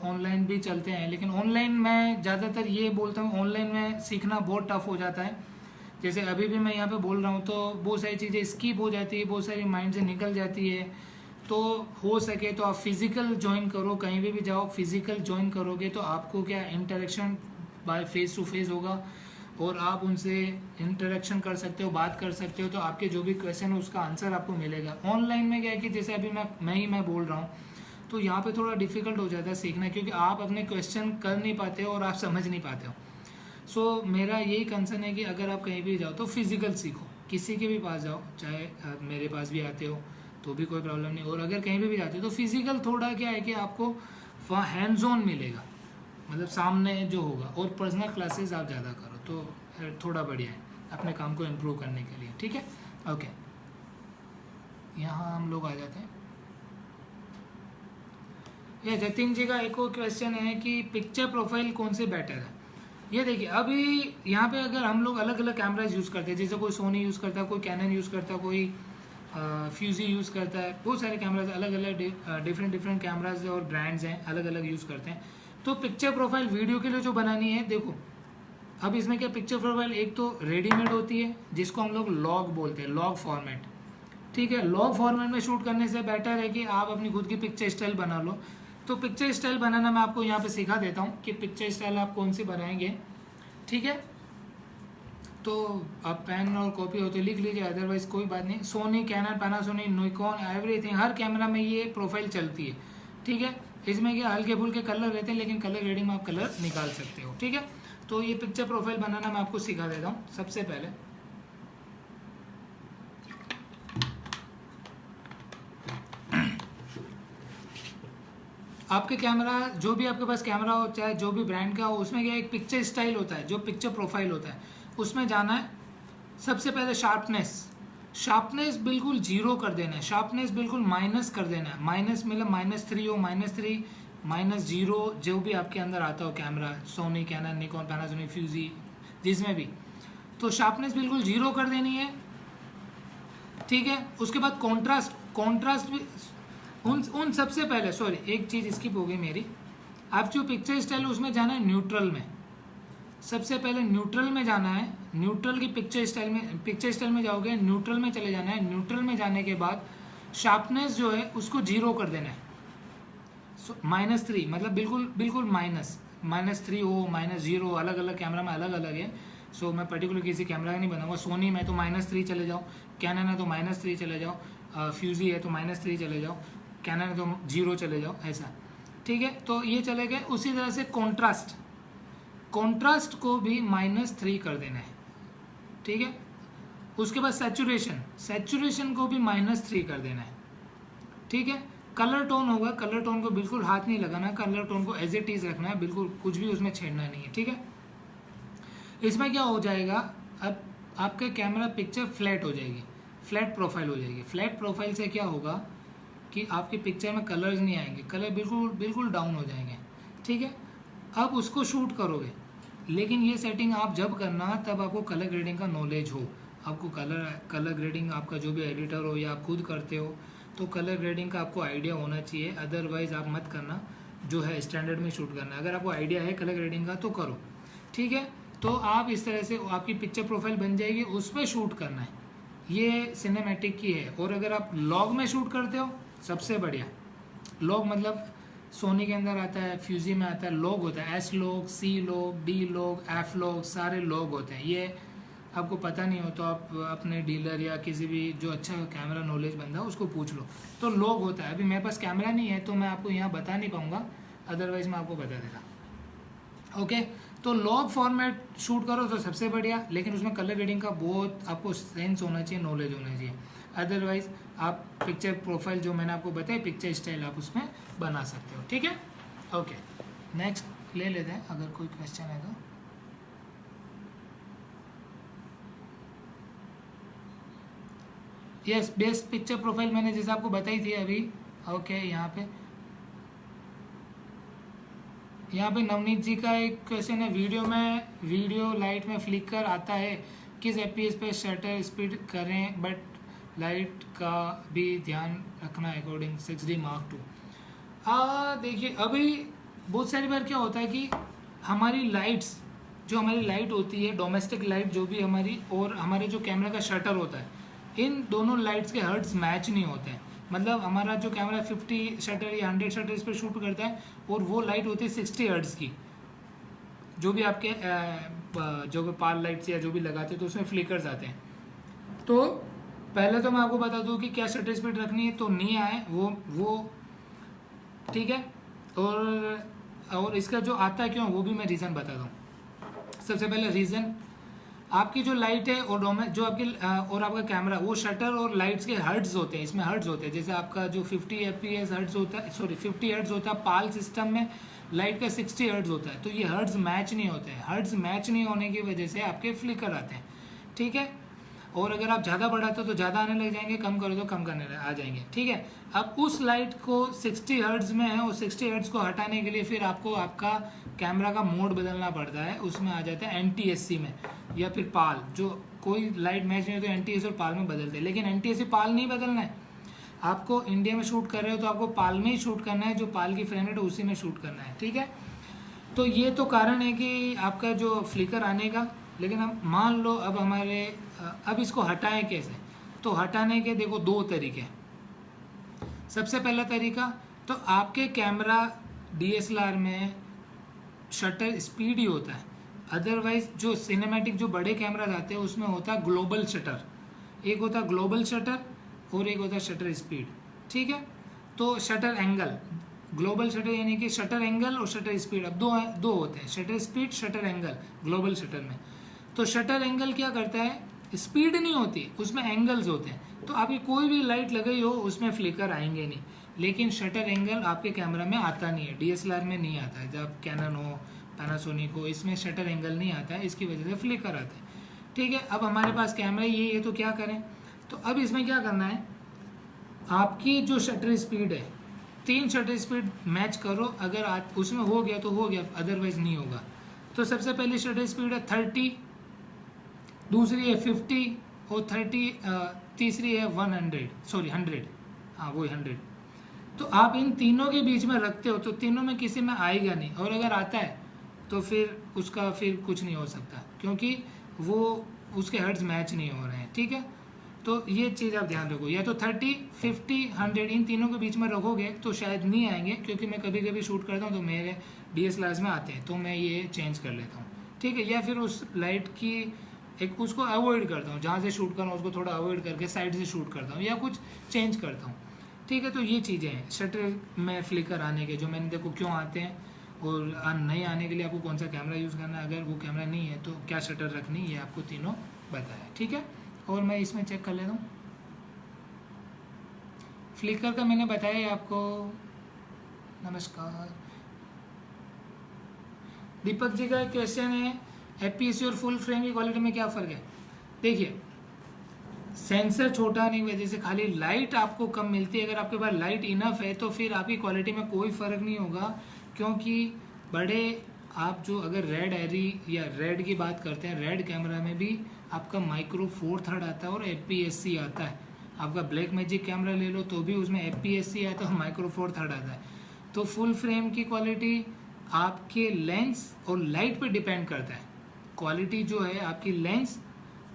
ऑनलाइन भी चलते हैं, लेकिन ऑनलाइन मैं ज़्यादातर ये बोलता हूँ ऑनलाइन में सीखना बहुत टफ हो जाता है। जैसे अभी भी मैं यहाँ पे बोल रहा हूँ तो बहुत सारी चीज़ें स्किप हो जाती है, बहुत सारी माइंड से निकल जाती है। तो हो सके तो आप फिज़िकल ज्वाइन करो, कहीं भी जाओ फिज़िकल ज्वाइन करोगे तो आपको क्या interaction by face to face होगा और आप उनसे इंटरेक्शन कर सकते हो, बात कर सकते हो, तो आपके जो भी क्वेश्चन है उसका आंसर आपको मिलेगा। ऑनलाइन में क्या है कि जैसे अभी मैं बोल रहा हूँ तो यहाँ पे थोड़ा डिफिकल्ट हो जाता है सीखना, क्योंकि आप अपने क्वेश्चन कर नहीं पाते हो और आप समझ नहीं पाते हो। सो मेरा यही कंसर्न है कि अगर आप कहीं भी जाओ तो फिज़िकल सीखो, किसी के भी पास जाओ, चाहे मेरे पास भी आते हो तो भी कोई प्रॉब्लम नहीं, और अगर कहीं भी जाते हो तो फिज़िकल थोड़ा क्या है कि आपको वहाँ हैंड्स ऑन मिलेगा, मतलब सामने जो होगा। और पर्सनल क्लासेस आप ज़्यादा करो तो थोड़ा बढ़िया है अपने काम को इम्प्रूव करने के लिए। ठीक है, ओके, यहाँ हम लोग आ जाते हैं। ये जतिन जी का एक और क्वेश्चन है कि पिक्चर प्रोफाइल कौन से बेटर है। ये देखिए, अभी यहाँ पे अगर हम लोग अलग अलग कैमराज यूज़ करते हैं, जैसे कोई सोनी यूज़ करता है, कोई कैनन यूज़ करता है, कोई फ्यूजी यूज़ करता है, बहुत सारे कैमराज अलग अलग डिफरेंट कैमराज और ब्रांड्स हैं, अलग अलग यूज़ करते हैं। तो पिक्चर प्रोफाइल वीडियो के लिए जो बनानी है, देखो अब इसमें क्या पिक्चर प्रोफाइल एक तो रेडीमेड होती है जिसको हम लोग लॉग बोलते हैं, लॉग फॉर्मेट। ठीक है, लॉग फॉर्मेट में शूट करने से बेटर है कि आप अपनी खुद की पिक्चर स्टाइल बना लो। तो पिक्चर स्टाइल बनाना मैं आपको यहाँ पे सिखा देता हूँ कि पिक्चर स्टाइल आप कौन सी बनाएंगे। ठीक है, तो आप पेन और कॉपी हो तो लिख लीजिए, अदरवाइज कोई बात नहीं। Sony, Canon, Panasonic, Nikon, everything, हर कैमरा में ये प्रोफाइल चलती है। ठीक है, इसमें क्या हल्के फुल्के कलर रहते हैं, लेकिन कलर ग्रेडिंग में आप कलर निकाल सकते हो। ठीक है, तो ये पिक्चर प्रोफाइल बनाना मैं आपको सिखा देता हूँ। सबसे पहले आपके कैमरा, जो भी आपके पास कैमरा हो, चाहे जो भी ब्रांड का हो, उसमें क्या एक पिक्चर स्टाइल होता है, जो पिक्चर प्रोफाइल होता है, उसमें जाना है। सबसे पहले शार्पनेस बिल्कुल जीरो कर देना है, शार्पनेस बिल्कुल माइनस कर देना है। माइनस मतलब -3 हो, -3, -0, जो भी आपके अंदर आता हो camera, Sony, Canon, Nikon, Panasonic, Fuji, जिसमें भी, तो शार्पनेस बिल्कुल जीरो कर देनी है। ठीक है, उसके बाद कॉन्ट्रास्ट भी उन सबसे पहले, सॉरी एक चीज़ स्किप हो गई मेरी, आप जो पिक्चर स्टाइल उसमें जाना है न्यूट्रल में। सबसे पहले न्यूट्रल में जाना है, न्यूट्रल की पिक्चर स्टाइल में जाओगे, न्यूट्रल में चले जाना है। न्यूट्रल में जाने के बाद शार्पनेस जो है उसको जीरो कर देना है। -3 मतलब बिल्कुल -3 हो, -0, अलग अलग कैमरा में अलग अलग है। सो मैं पर्टिकुलर किसी कैमरा का नहीं बनाऊंगा। सोनी में तो -3 चले जाओ, कैनन है तो -3 चले जाओ, फ्यूजी है तो -3 चले जाओ, कैनन है तो 0 चले जाओ, ऐसा। ठीक है, तो ये चले गए। उसी तरह से कॉन्ट्रास्ट को भी -3 कर देना है। ठीक है। उसके बाद सैचुरेशन को भी -3 कर देना है, ठीक है। कलर टोन होगा, कलर टोन को बिल्कुल हाथ नहीं लगाना, कलर टोन को एज इट इज रखना है, बिल्कुल कुछ भी उसमें छेड़ना नहीं है, ठीक है। इसमें क्या हो जाएगा, अब आपका कैमरा पिक्चर फ्लैट हो जाएगी, फ्लैट प्रोफाइल हो जाएगी। फ्लैट प्रोफाइल से क्या होगा कि आपकी पिक्चर में कलर्स नहीं आएंगे, कलर बिल्कुल डाउन हो जाएंगे, ठीक है। अब उसको शूट करोगे, लेकिन ये सेटिंग आप जब करना तब आपको कलर ग्रेडिंग का नॉलेज हो, आपको कलर ग्रेडिंग आपका जो भी एडिटर हो या आप खुद करते हो तो कलर ग्रेडिंग का आपको आइडिया होना चाहिए, अदरवाइज आप मत करना, जो है स्टैंडर्ड में शूट करना। अगर आपको आइडिया है कलर ग्रेडिंग का तो करो, ठीक है। तो आप इस तरह से आपकी पिक्चर प्रोफाइल बन जाएगी, उसमें शूट करना है, ये सिनेमैटिक की है। और अगर आप लॉग में शूट करते हो सबसे बढ़िया, लॉग मतलब सोनी के अंदर आता है, फ्यूजी में आता है, लॉग होता है, S log, C log, D log, F log, सारे लॉग होते हैं। ये आपको पता नहीं हो तो आप अपने डीलर या किसी भी जो अच्छा कैमरा नॉलेज बंदा है उसको पूछ लो, तो लॉग होता है। अभी मेरे पास कैमरा नहीं है तो मैं आपको यहाँ बता नहीं पाऊँगा, अदरवाइज मैं आपको बता देता, ओके। तो लॉग फॉर्मेट शूट करो तो सबसे बढ़िया, लेकिन उसमें कलर ग्रेडिंग का बहुत आपको सेंस होना चाहिए, नॉलेज होना चाहिए, अदरवाइज आप पिक्चर प्रोफाइल जो मैंने आपको बताया पिक्चर स्टाइल आप उसमें बना सकते हो, ठीक है, ओके। नेक्स्ट ले लेते हैं अगर कोई क्वेश्चन है तो। यस, बेस्ट पिक्चर प्रोफाइल मैंने जैसे आपको बताई थी अभी, ओके। यहाँ पे नवनीत जी का एक क्वेश्चन है, वीडियो लाइट में फ्लिकर आता है, किस एफपीएस पे शटर स्पीड करें, बट लाइट का भी ध्यान रखना अकॉर्डिंग 6D Mark II। देखिए अभी बहुत सारी बार क्या होता है कि हमारी लाइट्स, जो हमारी लाइट होती है डोमेस्टिक लाइट जो भी हमारी, और हमारे जो कैमरा का शटर होता है, इन दोनों लाइट्स के हर्ट्स मैच नहीं होते हैं। मतलब हमारा जो कैमरा 50 शटर या 100 शटर इस पर शूट करता है और वो लाइट होती है 60 हर्ट्स की, जो भी आपके जो भी पार लाइट्स या जो भी लगाते हैं तो उसमें फ्लिकर्स आते हैं। तो पहले तो मैं आपको बता दूं कि क्या शटर स्पीड रखनी है, तो नहीं आए वो ठीक है। और इसका जो आता है क्यों, वो भी मैं रीज़न बताता हूँ। सबसे पहले रीज़न, आपकी जो लाइट है और जो आपकी और आपका कैमरा, वो शटर और लाइट्स के हर्ट्स होते हैं, इसमें हर्ट्स होते हैं। जैसे आपका जो 50 FPS हर्ट्स होता है, सॉरी 50 हर्ट्स होता है पाल सिस्टम में, लाइट का 60 हर्ट्स होता है, तो ये हर्ट्स मैच नहीं होते हैं। हर्ट्स मैच नहीं होने की वजह से आपके फ्लिकर आते हैं, ठीक है। और अगर आप ज़्यादा बढ़ाते हो तो ज़्यादा आने लग जाएंगे, कम करो तो कम करने आ जाएंगे, ठीक है। अब उस लाइट को 60 हर्ट्ज में है, और 60 हर्ट्ज को हटाने के लिए फिर आपको आपका कैमरा का मोड बदलना पड़ता है, उसमें आ जाता है NTSC में या फिर पाल। जो कोई लाइट मैच नहीं हो तो NTSC और पाल में बदलते हैं, लेकिन NTSC पाल नहीं बदलना है आपको। इंडिया में शूट कर रहे हो तो आपको पाल में ही शूट करना है, जो पाल की फ्रेम रेट है उसी में शूट करना है, ठीक है। तो ये तो कारण है कि आपका जो फ्लिकर आने का। लेकिन अब मान लो अब अब इसको हटाएं कैसे, तो हटाने के देखो 2 तरीके। सबसे पहला तरीका, तो आपके कैमरा DSLR में शटर स्पीड ही होता है, अदरवाइज जो सिनेमैटिक जो बड़े कैमरा आते हैं उसमें होता है ग्लोबल शटर। एक होता है ग्लोबल शटर और एक होता है शटर स्पीड, ठीक है। तो शटर एंगल, ग्लोबल शटर यानी कि शटर एंगल और शटर स्पीड, अब दो होते हैं, shutter speed, shutter angle global shutter में। तो शटर एंगल क्या करता है, स्पीड नहीं होती उसमें, एंगल्स होते हैं। तो आपकी कोई भी लाइट लगाई हो उसमें फ्लिकर आएंगे नहीं, लेकिन शटर एंगल आपके कैमरा में आता नहीं है, DSLR में नहीं आता है। जब कैनन हो, पैनासोनिक हो, इसमें शटर एंगल नहीं आता है, इसकी वजह से फ्लिकर आते हैं, ठीक है। अब हमारे पास कैमरा ये है तो क्या करें, तो अब इसमें क्या करना है, आपकी जो शटर स्पीड है 3 शटर स्पीड मैच करो, अगर उसमें हो गया तो हो गया, अदरवाइज नहीं होगा। तो सबसे पहली शटर स्पीड है 30, दूसरी है 50 और 30 तीसरी है 100, हाँ वही 100। तो आप इन तीनों के बीच में रखते हो तो तीनों में किसी में आएगा नहीं, और अगर आता है तो फिर उसका फिर कुछ नहीं हो सकता, क्योंकि वो उसके हर्ट्ज मैच नहीं हो रहे हैं, ठीक है। तो ये चीज़ आप ध्यान रखो, या तो 30, 50, 100 इन तीनों के बीच में रखोगे तो शायद नहीं आएंगे, क्योंकि मैं कभी कभी शूट करता हूँ तो मेरे DSLRs में आते हैं, तो मैं ये चेंज कर लेता हूँ, ठीक है। या फिर उस लाइट की एक उसको अवॉइड करता हूँ, जहाँ से शूट कर रहा हूँ उसको थोड़ा अवॉइड करके साइड से शूट करता हूँ या कुछ चेंज करता हूँ, ठीक है। तो ये चीज़ें हैं शटर में फ्लिकर आने के, जो मैंने देखो क्यों आते हैं, और नहीं आने के लिए आपको कौन सा कैमरा यूज़ करना है, अगर वो कैमरा नहीं है तो क्या शटर रखनी, ये आपको तीनों बताया, ठीक है। और मैं इसमें चेक कर लेता हूँ, फ्लिकर का मैंने बताया आपको। नमस्कार, दीपक जी का एक क्वेश्चन है, एफपीएस और फुल फ्रेम की क्वालिटी में क्या फ़र्क है। देखिए, सेंसर छोटा नहीं वजह से खाली लाइट आपको कम मिलती है। अगर आपके पास लाइट इनफ है तो फिर आपकी क्वालिटी में कोई फ़र्क नहीं होगा, क्योंकि बड़े आप जो अगर रेड एरी या रेड की बात करते हैं, रेड कैमरा में भी आपका माइक्रो फोर थर्ड आता है और एफपीएससी आता है। आपका ब्लैक मैजिक कैमरा ले लो तो भी उसमें एफपीएससी आता है और माइक्रो फोर थर्ड आता है। तो फुल फ्रेम की क्वालिटी आपके लेंस और लाइट पे डिपेंड करता है। क्वालिटी जो है आपकी लेंस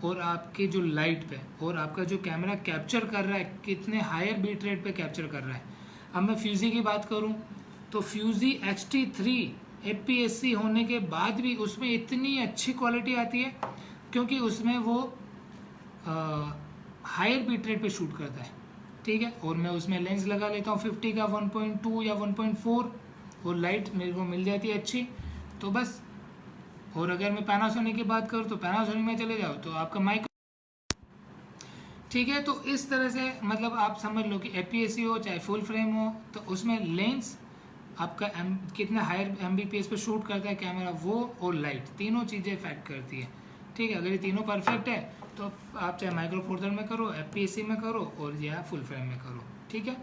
और आपके जो लाइट पे और आपका जो कैमरा कैप्चर कर रहा है कितने हायर बीट रेट पे कैप्चर कर रहा है। अब मैं फ्यूजी की बात करूं तो फ्यूजी X-T3 एफपीएससी होने के बाद भी उसमें इतनी अच्छी क्वालिटी आती है क्योंकि उसमें वो हायर बीट रेट पे शूट करता है, ठीक है। और मैं उसमें लेंस लगा लेता हूँ 50 का 1.2 या 1.4 और लाइट मेरे को मिल जाती है अच्छी, तो बस। और अगर मैं पैनासोनिक की बात करूँ तो पैनासोनिक में चले जाओ तो आपका माइक्रो, ठीक है। तो इस तरह से मतलब आप समझ लो कि एफपीएससी हो चाहे फुल फ्रेम हो तो उसमें लेंस आपका कितना हायर एमबीपीएस पे शूट करता है कैमरा, वो और लाइट तीनों चीज़ें इफेक्ट करती है, ठीक है। अगर ये तीनों परफेक्ट है तो आप चाहे माइक्रो फोर थर्ड में करो, एफपीएससी में करो और या फुल फ्रेम में करो, ठीक है।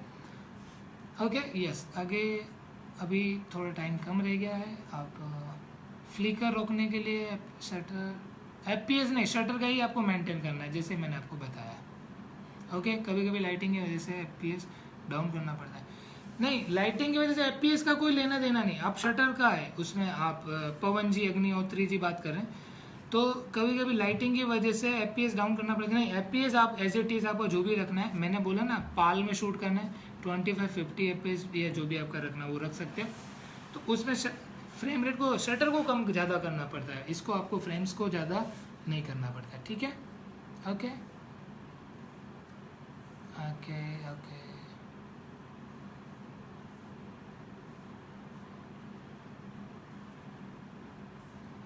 Okay, yes. आगे अभी थोड़ा टाइम कम रह गया है। आप फ्लिकर रोकने के लिए शटर एफपीएस नहीं, शटर का ही आपको मेंटेन करना है जैसे मैंने आपको बताया। ओके, कभी कभी लाइटिंग की वजह से एफपीएस डाउन करना पड़ता है। नहीं, लाइटिंग की वजह से एफपीएस का कोई लेना देना नहीं, आप शटर का है उसमें। आप पवन जी, अग्निहोत्री जी बात कर रहे हैं तो कभी कभी लाइटिंग की वजह से एफपीएस डाउन करना पड़ेगा। नहीं, एफपीएस आप एज इट इज़ आपको जो भी रखना है, मैंने बोला ना पाल में शूट करना है 25-50 एफपीएस या जो भी आपका रखना है वो रख सकते हो। तो उसमें फ्रेम रेट को, शटर को कम ज़्यादा करना पड़ता है, इसको आपको फ्रेम्स को ज़्यादा नहीं करना पड़ता है, ठीक है। ओके ओके ओके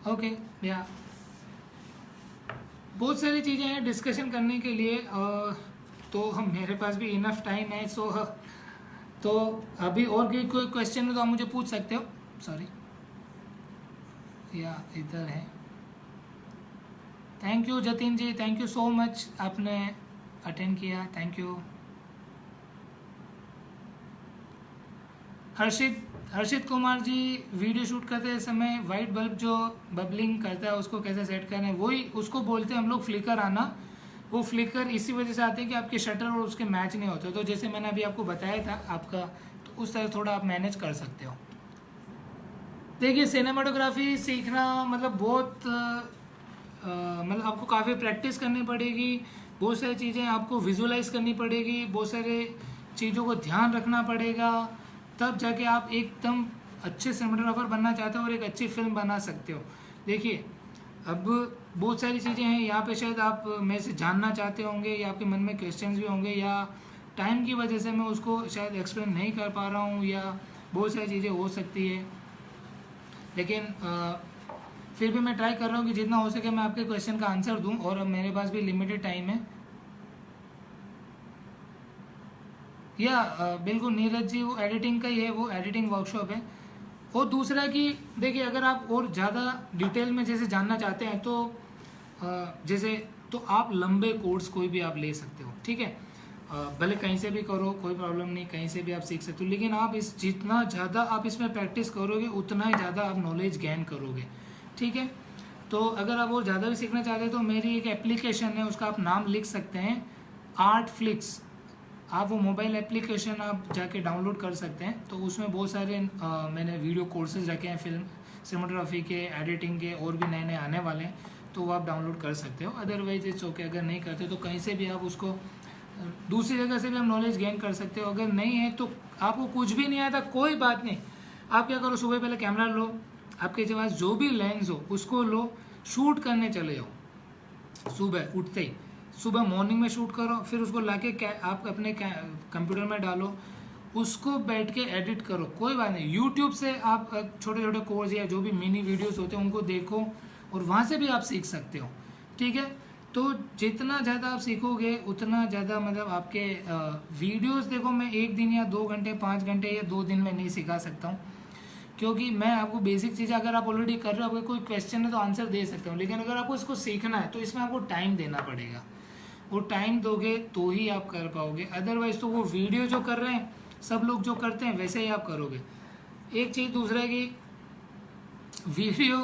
ओके या बहुत सारी चीज़ें हैं डिस्कशन करने के लिए, तो हम मेरे पास भी इनफ टाइम है। सो तो अभी और कोई क्वेश्चन हो तो आप मुझे पूछ सकते हो। सॉरी, या इधर है। Thank you Jatin ji, thank you so much, आपने अटेंड किया, thank you. Harshit Kumar ji, video shoot करते समय वाइट बल्ब जो बबलिंग करता है उसको कैसे सेट करें, वही उसको बोलते हैं हम लोग फ्लिकर आना। वो फ्लिकर इसी वजह से आते हैं कि आपके शटर और उसके मैच नहीं होते, तो जैसे मैंने अभी आपको बताया था आपका, तो उस तरह थोड़ा आप मैनेज कर सकते हो। देखिए, सिनेमाटोग्राफी सीखना मतलब बहुत मतलब आपको काफ़ी प्रैक्टिस करनी पड़ेगी, बहुत सारी चीज़ें आपको विजुलाइज करनी पड़ेगी, बहुत सारे चीज़ों को ध्यान रखना पड़ेगा, तब जाके आप एकदम अच्छे सिनेमाटोग्राफर बनना चाहते हो और एक अच्छी फिल्म बना सकते हो। देखिए, अब बहुत सारी चीज़ें हैं यहाँ पे, शायद आप मेरे से जानना चाहते होंगे या आपके मन में क्वेश्चंस भी होंगे, या टाइम की वजह से मैं उसको शायद एक्सप्लेन नहीं कर पा रहा हूँ, या बहुत सारी चीज़ें हो सकती है, लेकिन फिर भी मैं ट्राई कर रहा हूँ कि जितना हो सके मैं आपके क्वेश्चन का आंसर दूँ, और अब मेरे पास भी लिमिटेड टाइम है। या बिल्कुल नीरज जी, वो एडिटिंग का ही है, वो एडिटिंग वर्कशॉप है। और दूसरा कि देखिए, अगर आप और ज़्यादा डिटेल में जैसे जानना चाहते हैं तो जैसे तो आप लंबे कोर्स कोई भी आप ले सकते हो, ठीक है। भले कहीं से भी करो, कोई प्रॉब्लम नहीं, कहीं से भी आप सीख सकते हो, लेकिन आप इस जितना ज़्यादा आप इसमें प्रैक्टिस करोगे उतना ही ज़्यादा आप नॉलेज गेन करोगे, ठीक है। तो अगर आप और ज़्यादा भी सीखना चाहते हैं तो मेरी एक एप्लीकेशन है, उसका आप नाम लिख सकते हैं, आर्टफ्लिक्स। आप वो मोबाइल एप्लीकेशन आप जाके डाउनलोड कर सकते हैं, तो उसमें बहुत सारे मैंने वीडियो कोर्सेज रखे हैं फिल्म सिनेमाटोग्राफी के, एडिटिंग के, और भी नए नए आने वाले हैं, तो वो आप डाउनलोड कर सकते हो। अदरवाइज इट्स ओके, अगर नहीं करते तो कहीं से भी आप उसको दूसरी जगह से भी आप नॉलेज गेन कर सकते हो। अगर नहीं है तो आपको कुछ भी नहीं आता, कोई बात नहीं, आप क्या करो, सुबह पहले कैमरा लो, आपके पास जो भी लेंस हो उसको लो, शूट करने चले जाओ सुबह उठते ही, सुबह मॉर्निंग में शूट करो, फिर उसको लाके आप अपने कंप्यूटर में डालो, उसको बैठ के एडिट करो, कोई बात नहीं। यूट्यूब से आप छोटे छोटे कोर्स या जो भी मिनी वीडियोस होते हैं उनको देखो और वहाँ से भी आप सीख सकते हो, ठीक है। तो जितना ज़्यादा आप सीखोगे उतना ज़्यादा मतलब आपके वीडियोस देखो, मैं एक दिन या 2 घंटे 5 घंटे या 2 दिन में नहीं सिखा सकता हूँ, क्योंकि मैं आपको बेसिक चीज़, अगर आप ऑलरेडी कर रहे हो, अगर कोई क्वेश्चन है तो आंसर दे सकता हूँ, लेकिन अगर आपको इसको सीखना है तो इसमें आपको टाइम देना पड़ेगा। वो टाइम दोगे तो ही आप कर पाओगे, अदरवाइज तो वो वीडियो जो कर रहे हैं सब लोग जो करते हैं वैसे ही आप करोगे। एक चीज़ दूसरा है कि वीडियो,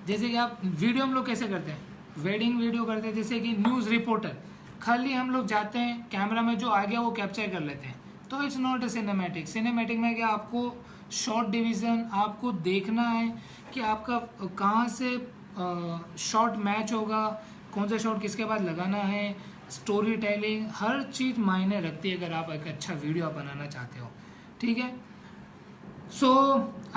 जैसे कि आप वीडियो हम लोग कैसे करते हैं, वेडिंग वीडियो करते हैं, जैसे कि न्यूज़ रिपोर्टर, खाली हम लोग जाते हैं कैमरा में जो आ गया वो कैप्चर कर लेते हैं, तो it's not a cinematic. Cinematic में क्या, आपको शॉर्ट डिवीज़न आपको देखना है कि आपका कहाँ से शॉट मैच होगा, कौन सा शॉट किसके बाद लगाना है, स्टोरी टेलिंग, हर चीज़ मायने रखती है अगर आप एक अच्छा वीडियो बनाना चाहते हो। ठीक है, सो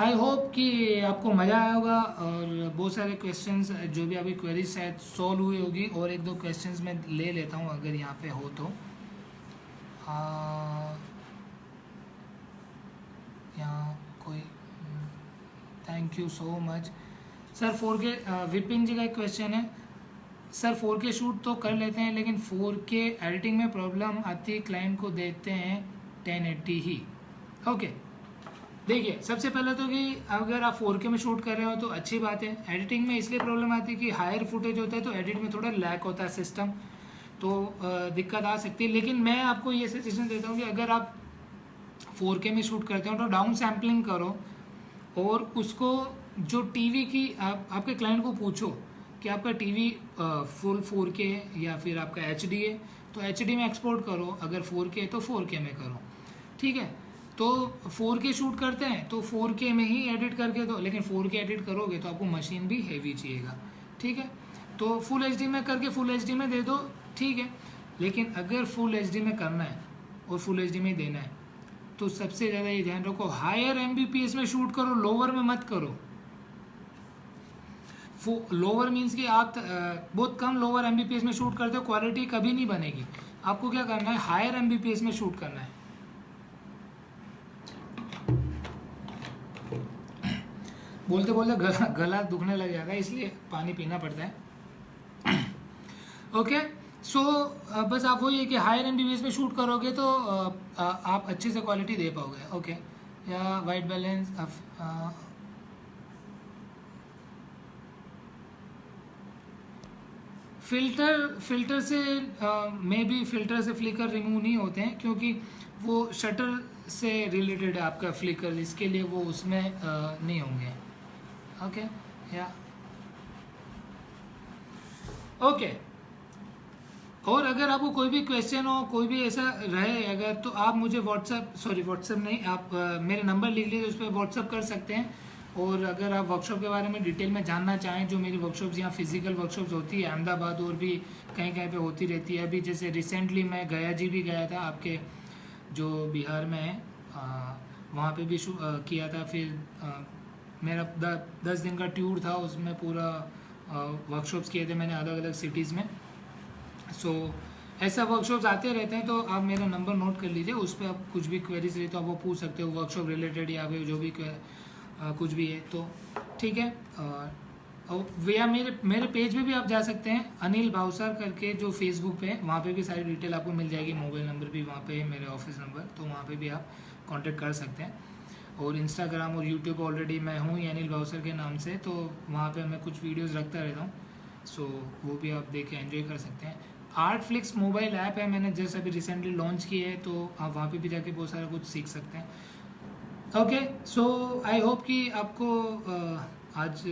आई होप कि आपको मज़ा आया होगा, और बहुत सारे क्वेश्चंस जो भी अभी क्वेरीज शायद सॉल्व हुई होगी, और एक दो क्वेश्चंस मैं ले लेता हूँ अगर यहाँ पे हो तो। यहाँ कोई, thank you so much sir. 4K Vipin ji का एक क्वेश्चन है, सर 4K शूट तो कर लेते हैं लेकिन 4K एडिटिंग में प्रॉब्लम आती है, क्लाइंट को देते हैं 1080 ही। ओके, देखिए सबसे पहले तो कि अगर आप 4K में शूट कर रहे हो तो अच्छी बात है। एडिटिंग में इसलिए प्रॉब्लम आती है कि हायर फुटेज होता है तो एडिट में थोड़ा लैक होता है सिस्टम, तो दिक्कत आ सकती है। लेकिन मैं आपको ये सजेशन देता हूँ कि अगर आप 4K में शूट करते हो तो डाउन सैम्पलिंग करो, और उसको जो टीवी की आपके क्लाइंट को पूछो कि आपका टीवी फुल 4K है या फिर आपका HD है, तो HD में एक्सपोर्ट करो, अगर 4K है तो 4K में करो। ठीक है, तो 4K शूट करते हैं तो 4K में ही एडिट करके दो, लेकिन 4K एडिट करोगे तो आपको मशीन भी हैवी चाहिएगा। ठीक है, तो फुल HD में करके फुल HD में दे दो, ठीक है। लेकिन अगर फुल HD में करना है और फुल HD में देना है तो सबसे ज़्यादा ये ध्यान रखो, हायर MBPS में शूट करो, लोअर में मत करो। लोअर मीन्स कि आप बहुत कम लोअर MBPS में शूट करते हो, क्वालिटी कभी नहीं बनेगी। आपको क्या करना है, हायर MBPS में शूट करना है। बोलते बोलते गला दुखने लग जाता है, इसलिए पानी पीना पड़ता है। ओके, सो बस आप वही है कि हायर MBPS में शूट करोगे तो आप अच्छे से क्वालिटी दे पाओगे। ओके, या वाइट बैलेंस फिल्टर से मे बी फिल्टर से फ्लिकर रिमूव नहीं होते हैं, क्योंकि वो शटर से रिलेटेड है आपका फ्लिकर, इसके लिए वो उसमें नहीं होंगे। ओके, या ओके, और अगर आपको कोई भी क्वेश्चन हो, कोई भी ऐसा रहे अगर, तो आप मुझे व्हाट्सएप नहीं, आप मेरे नंबर लिख लीजिए, उस पर व्हाट्सएप कर सकते हैं। और अगर आप वर्कशॉप के बारे में डिटेल में जानना चाहें, जो मेरी वर्कशॉप्स यहाँ फिजिकल वर्कशॉप्स होती है अहमदाबाद और भी कहीं कहीं पे होती रहती है। अभी जैसे रिसेंटली मैं गया जी भी गया था, आपके जो बिहार में है, वहाँ पे भी किया था। फिर मेरा 10 दिन का टूर था, उसमें पूरा वर्कशॉप्स किए थे मैंने अलग अलग सिटीज़ में। सो ऐसा वर्कशॉप्स आते रहते हैं, तो आप मेरा नंबर नोट कर लीजिए, उस पर आप कुछ भी क्वेरीज रही तो आप वो पूछ सकते हो, वर्कशॉप रिलेटेड या फिर जो भी कुछ भी है तो ठीक है। और या मेरे पेज पे भी आप जा सकते हैं, अनिल भावसार करके जो फेसबुक पे, वहाँ पे भी सारी डिटेल आपको मिल जाएगी, मोबाइल नंबर भी वहाँ पे है, मेरे ऑफिस नंबर, तो वहाँ पे भी आप कांटेक्ट कर सकते हैं। और इंस्टाग्राम और यूट्यूब ऑलरेडी मैं हूँ ही अनिल भावसार के नाम से, तो वहाँ पे मैं कुछ वीडियोज़ रखता रहता हूँ, सो वो भी आप देख के एंजॉय कर सकते हैं। आर्टफ्लिक्स मोबाइल ऐप है, मैंने जस्ट अभी रिसेंटली लॉन्च की है, तो आप वहाँ पे भी जाके बहुत सारा कुछ सीख सकते हैं। ओके, सो आई होप कि आपको आज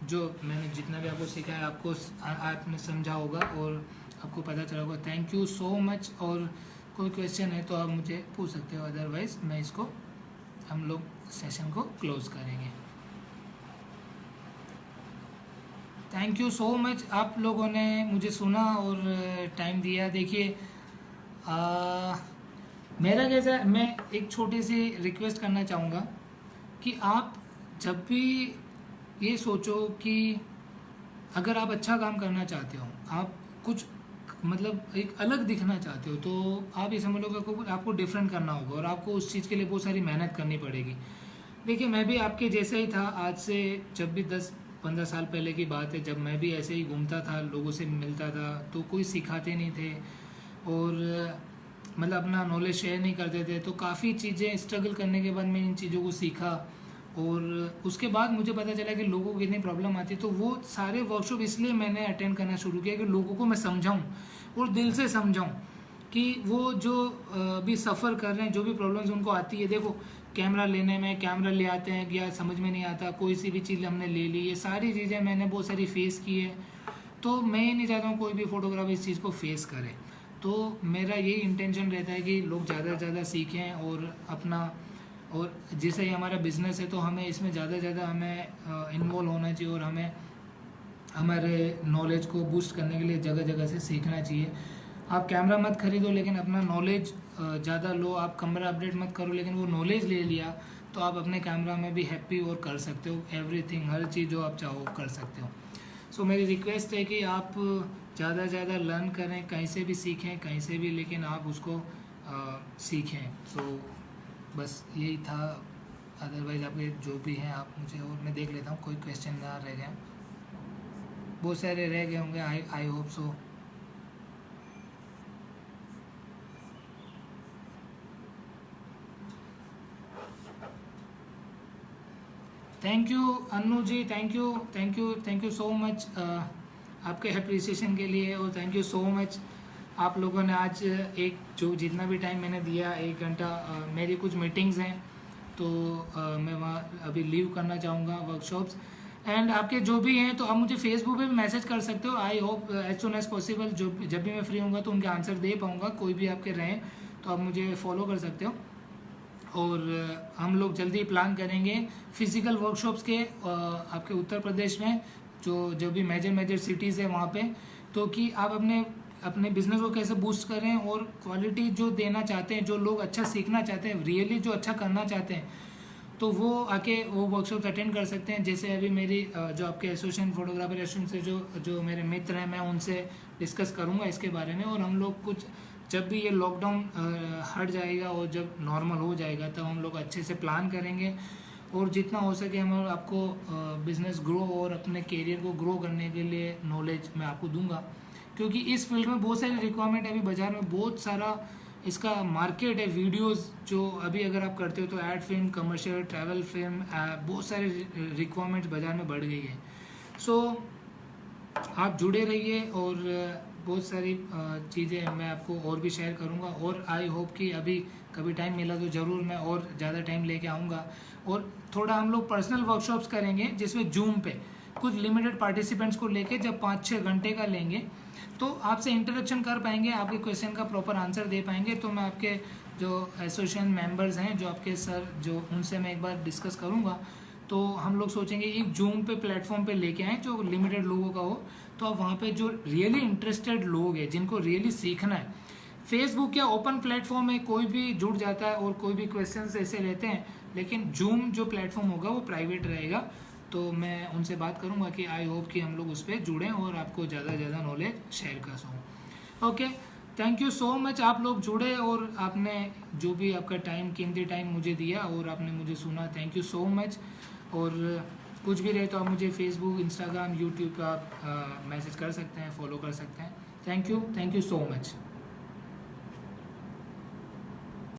जो मैंने जितना भी आपको सिखाया आपको आपने समझा होगा और आपको पता चला होगा। Thank you so much. और कोई क्वेश्चन है तो आप मुझे पूछ सकते हो, अदरवाइज मैं इसको, हम लोग सेशन को क्लोज करेंगे। थैंक यू सो मच, आप लोगों ने मुझे सुना और टाइम दिया। देखिए मेरा कैसा, मैं एक छोटी सी रिक्वेस्ट करना चाहूँगा कि आप जब भी ये सोचो कि अगर आप अच्छा काम करना चाहते हो, आप कुछ मतलब एक अलग दिखना चाहते हो, तो आप ये समझ लो कि आपको डिफरेंट करना होगा और आपको उस चीज़ के लिए बहुत सारी मेहनत करनी पड़ेगी। देखिए मैं भी आपके जैसा ही था, आज से जब भी 15 साल पहले की बात है, जब मैं भी ऐसे ही घूमता था, लोगों से मिलता था, तो कोई सिखाते नहीं थे और मतलब अपना नॉलेज शेयर नहीं करते थे। तो काफ़ी चीज़ें स्ट्रगल करने के बाद मैं इन चीज़ों को सीखा और उसके बाद मुझे पता चला कि लोगों को कितनी प्रॉब्लम आती है। तो वो सारे वर्कशॉप इसलिए मैंने अटेंड करना शुरू किया कि लोगों को मैं समझाऊं और दिल से समझाऊं कि वो जो भी सफ़र कर रहे हैं, जो भी प्रॉब्लम्स उनको आती है। देखो, कैमरा लेने में कैमरा ले आते हैं या समझ में नहीं आता, कोई सी भी चीज़ हमने ले ली, ये सारी चीज़ें मैंने बहुत सारी फेस की है। तो मैं ये नहीं चाहता हूँ कोई भी फोटोग्राफर इस चीज़ को फेस करे। तो मेरा यही इंटेंशन रहता है कि लोग ज़्यादा से ज़्यादा सीखें और अपना, और जैसे ही हमारा बिजनेस है तो हमें इसमें ज़्यादा से ज़्यादा हमें इन्वॉल्व होना चाहिए और हमें हमारे नॉलेज को बूस्ट करने के लिए जगह जगह से सीखना चाहिए। आप कैमरा मत खरीदो लेकिन अपना नॉलेज ज़्यादा लो, आप कैमरा अपडेट मत करो लेकिन वो नॉलेज ले लिया तो आप अपने कैमरा में भी हैप्पी और कर सकते हो एवरीथिंग, हर चीज़ जो आप चाहो कर सकते हो। सो मेरी रिक्वेस्ट है कि आप ज़्यादा से ज़्यादा लर्न करें, कहीं से भी सीखें, कहीं से भी, लेकिन आप उसको सीखें। सो बस यही था। अदरवाइज आपके जो भी हैं आप मुझे, और मैं देख लेता हूँ कोई क्वेश्चन ना रह गए। बहुत सारे रह गए होंगे, I hope so. Thank you Annu ji, thank you so much आपके अप्रिसिएशन के लिए, और थैंक यू सो मच आप लोगों ने आज एक जो जितना भी टाइम मैंने दिया, 1 घंटा, मेरी कुछ मीटिंग्स हैं तो मैं वहाँ अभी लीव करना चाहूँगा वर्कशॉप्स। एंड आपके जो भी हैं तो आप मुझे फेसबुक पे भी मैसेज कर सकते हो। I hope as soon as possible जब भी मैं फ्री होऊंगा तो उनके आंसर दे पाऊँगा। कोई भी आपके रहें तो आप मुझे फॉलो कर सकते हो और हम लोग जल्दी प्लान करेंगे फिजिकल वर्कशॉप्स के आपके उत्तर प्रदेश में जो भी मेजर सिटीज़ है वहाँ पे, तो कि आप अपने बिजनेस को कैसे बूस्ट करें और क्वालिटी जो देना चाहते हैं, जो लोग अच्छा सीखना चाहते हैं, रियली जो अच्छा करना चाहते हैं, तो वो आके वो वर्कशॉप्स अटेंड कर सकते हैं। जैसे अभी मेरी जो आपके एसोसिएशन फोटोग्राफर एसोसिएशन से जो मेरे मित्र हैं, मैं उनसे डिस्कस करूँगा इसके बारे में। और हम लोग कुछ जब भी ये लॉकडाउन हट जाएगा और जब नॉर्मल हो जाएगा तब हम लोग अच्छे से प्लान करेंगे और जितना हो सके हम आपको बिजनेस ग्रो और अपने करियर को ग्रो करने के लिए नॉलेज मैं आपको दूंगा, क्योंकि इस फील्ड में बहुत सारी रिक्वायरमेंट है। अभी बाज़ार में बहुत सारा इसका मार्केट है। वीडियोस जो अभी अगर आप करते हो तो add film, commercial, travel film, बहुत सारे रिक्वायरमेंट्स बाज़ार में बढ़ गई है। सो आप जुड़े रहिए और बहुत सारी चीज़ें मैं आपको और भी शेयर करूंगा। और आई होप कि अभी कभी टाइम मिला तो ज़रूर मैं और ज़्यादा टाइम लेके आऊँगा और थोड़ा हम लोग पर्सनल वर्कशॉप्स करेंगे जिसमें जूम पे कुछ लिमिटेड पार्टिसिपेंट्स को लेके जब 5-6 घंटे का लेंगे तो आपसे इंटरेक्शन कर पाएंगे, आपके क्वेश्चन का प्रॉपर आंसर दे पाएंगे। तो मैं आपके जो एसोसिएशन मेंबर्स हैं, जो आपके सर, जो उनसे मैं एक बार डिस्कस करूँगा। तो हम लोग सोचेंगे एक जूम पे प्लेटफॉर्म पे लेके आएँ जो लिमिटेड लोगों का हो, तो आप वहाँ पे जो रियली इंटरेस्टेड लोग हैं, जिनको रियली सीखना है, फेसबुक या ओपन प्लेटफॉर्म में कोई भी जुड़ जाता है और कोई भी क्वेश्चंस ऐसे रहते हैं, लेकिन जूम जो प्लेटफॉर्म होगा वो प्राइवेट रहेगा। तो मैं उनसे बात करूंगा कि आई होप कि हम लोग उस पर जुड़ें और आपको ज़्यादा से ज़्यादा नॉलेज शेयर कर सकूँ। Okay, thank you so much, आप लोग जुड़े और आपने जो भी आपका टाइम, कीमती टाइम मुझे दिया और आपने मुझे सुना, थैंक यू सो मच। और कुछ भी रहे तो आप मुझे फेसबुक, इंस्टाग्राम, यूट्यूब पर आप मैसेज कर सकते हैं, फॉलो कर सकते हैं। Thank you so much.